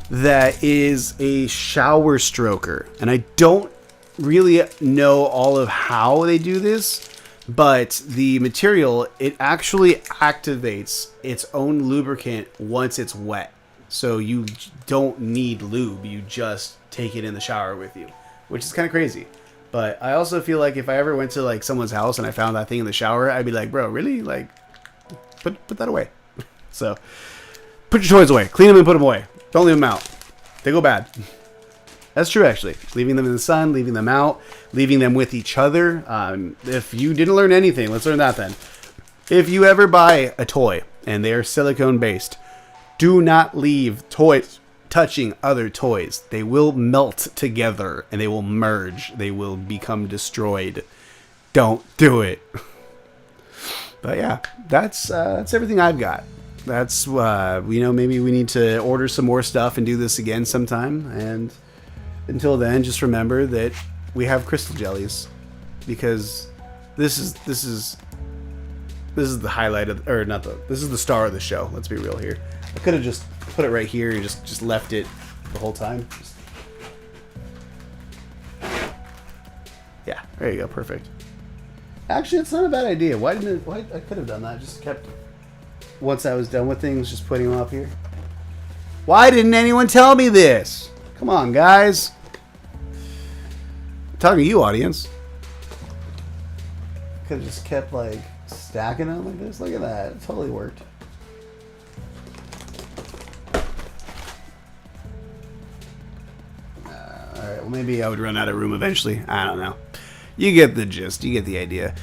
that is a shower stroker, and I don't really know all of how they do this, but the material, it actually activates its own lubricant once it's wet. So you don't need lube, you just take it in the shower with you. Which is kind of crazy. But I also feel like if I ever went to like someone's house and I found that thing in the shower, I'd be like, bro, really? Like, put that away. So, put your toys away. Clean them and put them away. Don't leave them out. They go bad. That's true, actually. Leaving them in the sun, leaving them out, leaving them with each other. If you didn't learn anything, let's learn that then. If you ever buy a toy and they are silicone based, do not leave toys touching other toys. They will melt together and they will merge. They will become destroyed. Don't do it. But yeah, that's everything I've got. That's maybe we need to order some more stuff and do this again sometime. And until then, just remember that we have crystal jellies, because this is the highlight of, or not the, this is the star of the show. Let's be real here. I could have just put it right here and just left it the whole time. There you go. Perfect. Actually, it's not a bad idea. Why didn't it? Why I could have done that. Just kept. Once I was done with things, just putting them up here. Why didn't anyone tell me this? Come on, guys. I'm talking to you, audience. Could have just kept like stacking them like this. Look at that. It totally worked. Alright, well maybe I would run out of room eventually. I don't know. You get the gist. You get the idea.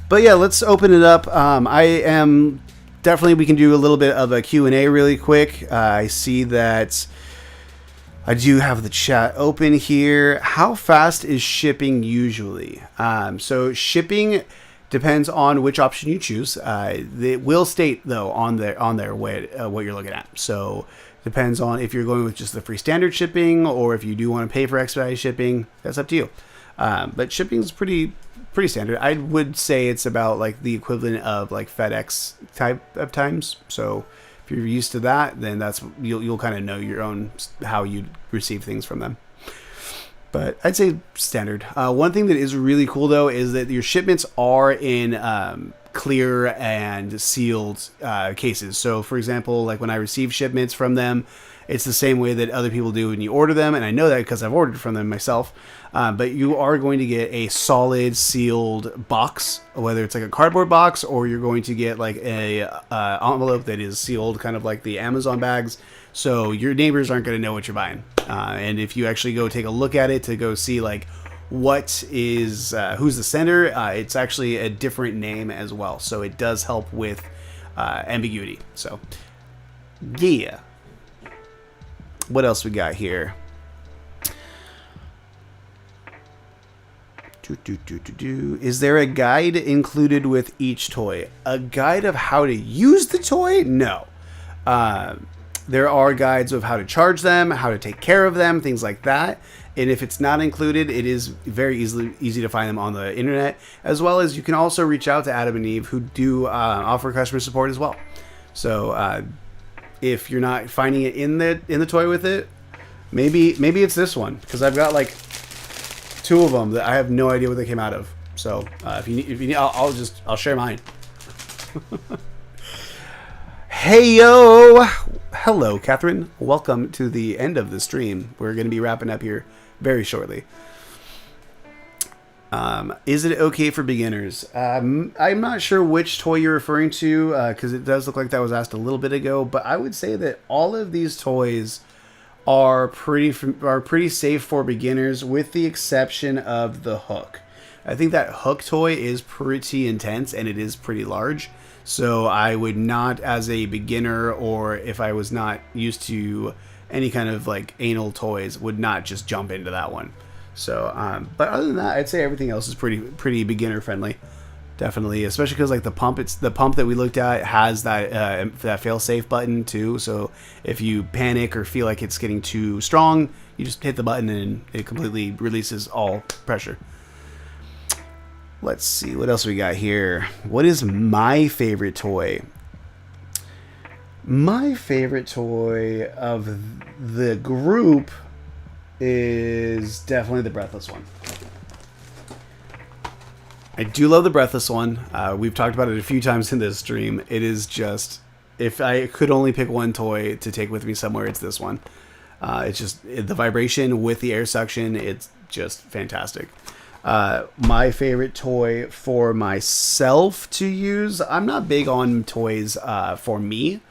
But yeah, let's open it up. I am... Definitely we can do a little bit of a Q&A really quick. I see that I do have the chat open here. How fast is shipping usually? So shipping depends on which option you choose. It will state though on there what you're looking at. So depends on if you're going with just the free standard shipping or if you do want to pay for expedited shipping. That's up to you. But shipping is pretty standard. I would say it's about like the equivalent of like FedEx type of times. So if you're used to that, then that's you'll kind of know your own how you receive things from them. But I'd say standard. One thing that is really cool though is that your shipments are in clear and sealed cases. So for example, like when I receive shipments from them, it's the same way that other people do when you order them, and I know that because I've ordered from them myself. But you are going to get a solid sealed box, whether it's like a cardboard box or you're going to get like a envelope that is sealed, kind of like the Amazon bags. So your neighbors aren't going to know what you're buying. And if you actually go take a look at it to go see like what is who's the sender, it's actually a different name as well. So it does help with ambiguity. So yeah. What else we got here? Is there a guide included with each toy? A guide of how to use the toy? No. There are guides of how to charge them, how to take care of them, things like that. And if it's not included, it is very easy to find them on the internet. As well as you can also reach out to Adam and Eve, who do offer customer support as well. So if you're not finding it in the toy with it, maybe it's this one, because I've got like 2 of them that I have no idea what they came out of. So if you need, I'll share mine. Hey yo, hello Catherine. Welcome to the end of the stream. We're going to be wrapping up here very shortly. Is it okay for beginners? I'm not sure which toy you're referring to, because it does look like that was asked a little bit ago. But I would say that all of these toys are pretty safe for beginners, with the exception of the hook. I think that hook toy is pretty intense and it is pretty large. So I would not, as a beginner, or if I was not used to any kind of like anal toys, would not just jump into that one. So, but other than that, I'd say everything else is pretty beginner friendly. Definitely, especially because like the pump that we looked at has that fail-safe button too. So if you panic or feel like it's getting too strong, you just hit the button and it completely releases all pressure. Let's see what else we got here. What is my favorite toy? My favorite toy of the group is definitely the Breathless one. I do love the Breathless one. We've talked about it a few times in this stream. It is just, if I could only pick one toy to take with me somewhere, it's this one. It's just the vibration with the air suction. It's just fantastic. My favorite toy for myself to use, I'm not big on toys for me.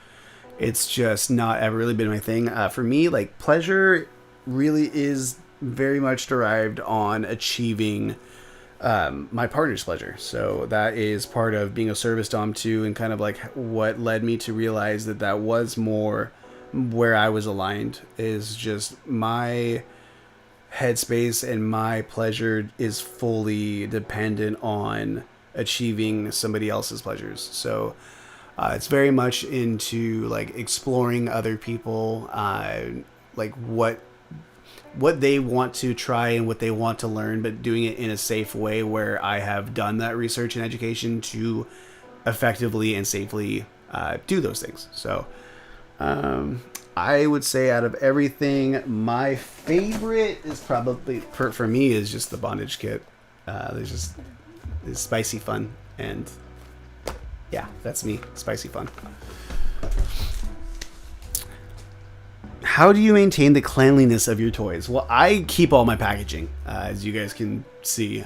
It's just not ever really been my thing. For me, like, pleasure really is very much derived on achieving my partner's pleasure. So that is part of being a service dom too, and kind of like what led me to realize that was more where I was aligned, is just my headspace and my pleasure is fully dependent on achieving somebody else's pleasures. So it's very much into like exploring other people, like what they want to try and what they want to learn, but doing it in a safe way where I have done that research and education to effectively and safely do those things. So I would say out of everything, my favorite is probably, for me, is just the bondage kit. There's just it's spicy fun, and yeah, that's me, spicy fun. How do you maintain the cleanliness of your toys? Well, I keep all my packaging, as you guys can see.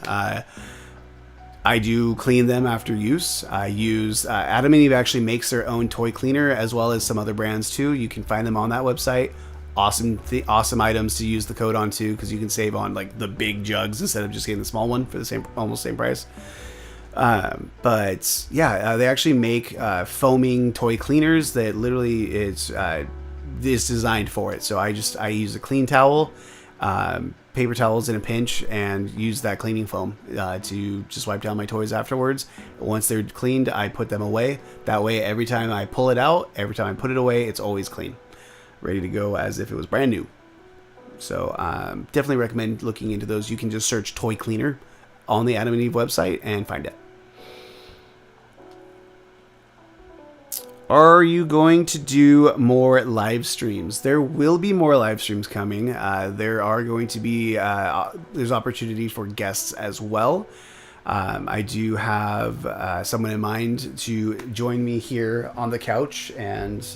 I do clean them after use. I use Adam and Eve actually makes their own toy cleaner, as well as some other brands too. You can find them on that website. Awesome items to use the code on too, because you can save on like the big jugs instead of just getting the small one for the almost same price. But yeah, they actually make foaming toy cleaners that literally is designed for it. So I use a clean towel, paper towels in a pinch, and use that cleaning foam to just wipe down my toys afterwards. Once they're cleaned, I put them away. That way, every time I pull it out, every time I put it away, it's always clean, ready to go as if it was brand new. So definitely recommend looking into those. You can just search toy cleaner on the Adam and Eve website and find it. Are you going to do more live streams? There will be more live streams coming. There are going to be there's opportunity for guests as well. I do have someone in mind to join me here on the couch, and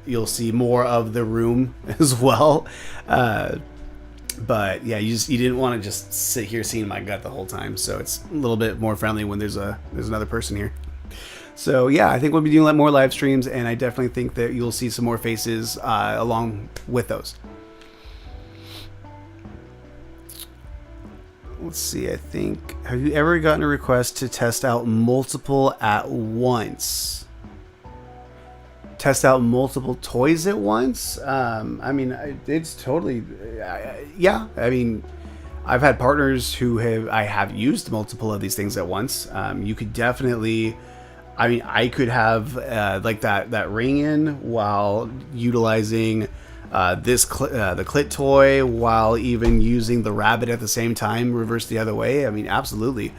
you'll see more of the room as well. But yeah, you didn't want to just sit here seeing my gut the whole time. So it's a little bit more friendly when there's another person here. So yeah, I think we'll be doing more live streams, and I definitely think that you'll see some more faces along with those. Let's see, I think, have you ever gotten a request to test out multiple at once? Test out multiple toys at once? I mean, it's totally, yeah. I mean, I've had partners who I have used multiple of these things at once. You could definitely, I mean, I could have like that ring in while utilizing the clit toy, while even using the rabbit at the same time, reverse the other way. I mean, absolutely.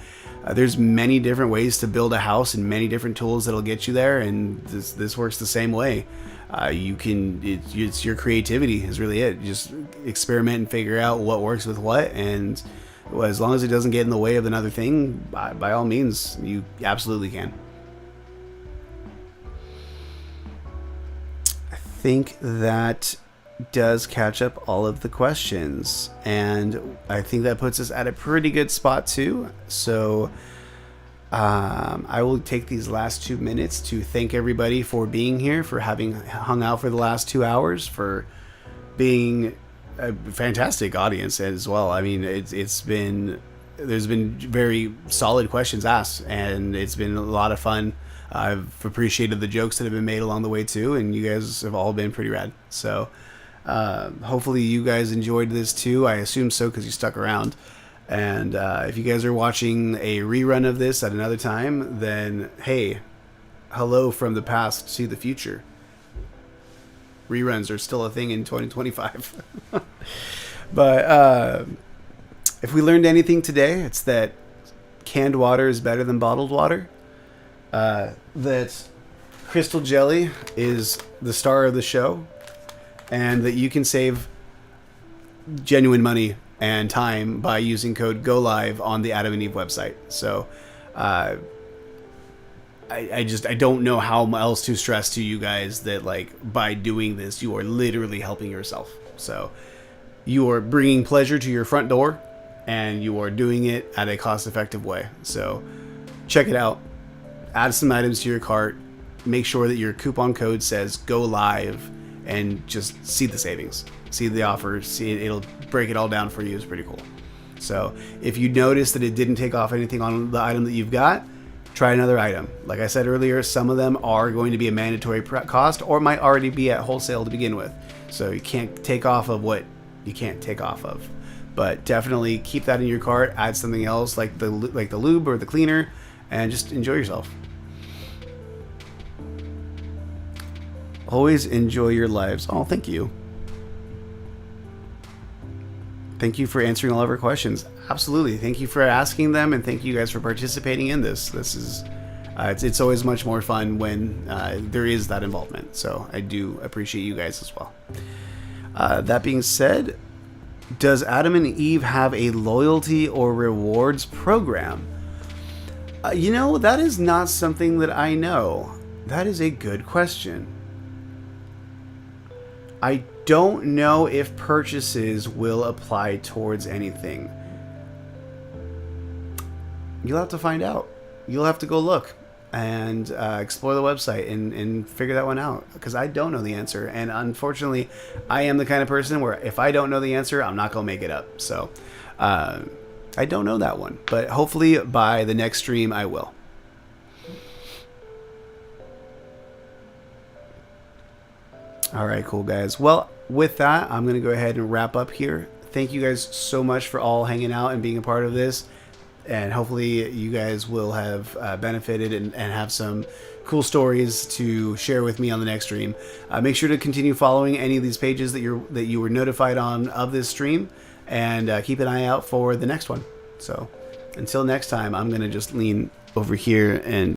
There's many different ways to build a house and many different tools that'll get you there, and this works the same way. It's your creativity is really it. Just experiment and figure out what works with what, and as long as it doesn't get in the way of another thing, by all means, you absolutely can. I think that does catch up all of the questions, and I think that puts us at a pretty good spot too. So I will take these last 2 minutes to thank everybody for being here, for having hung out for the last 2 hours, for being a fantastic audience as well. I mean, there's been very solid questions asked, and it's been a lot of fun. I've appreciated the jokes that have been made along the way too, and you guys have all been pretty rad. So hopefully you guys enjoyed this too. I assume so, because you stuck around. And if you guys are watching a rerun of this at another time, then hey, hello from the past to the future. Reruns are still a thing in 2025. But if we learned anything today, it's that canned water is better than bottled water. That crystal jelly is the star of the show, and that you can save genuine money and time by using code GOLIVE on the Adam and Eve website. So I don't know how else to stress to you guys that, like, by doing this, you are literally helping yourself. So you are bringing pleasure to your front door, and you are doing it at a cost-effective way. So check it out. Add some items to your cart. Make sure that your coupon code says GOLIVE, and just see the savings, see the offer, it'll break it all down for you. It's pretty cool. So if you notice that it didn't take off anything on the item that you've got, try another item. Like I said earlier, some of them are going to be a mandatory cost, or might already be at wholesale to begin with. So you can't take off of what you can't take off of. But definitely keep that in your cart. Add something else like the lube or the cleaner, and just enjoy yourself. Always enjoy your lives. Oh, thank you. Thank you for answering all of our questions. Absolutely. Thank you for asking them, and thank you guys for participating in this. This is, it's always much more fun when there is that involvement. So I do appreciate you guys as well. That being said, Does Adam and Eve have a loyalty or rewards program? That is not something that I know. That is a good question. I don't know if purchases will apply towards anything. You'll have to find out. You'll have to go look and explore the website and figure that one out, because I don't know the answer. And unfortunately, I am the kind of person where if I don't know the answer, I'm not going to make it up. So I don't know that one. But hopefully by the next stream, I will. All right, cool, guys. Well, with that, I'm going to go ahead and wrap up here. Thank you guys so much for all hanging out and being a part of this. And hopefully you guys will have benefited and have some cool stories to share with me on the next stream. Make sure to continue following any of these pages that you were notified on of this stream, and keep an eye out for the next one. So until next time, I'm going to just lean over here and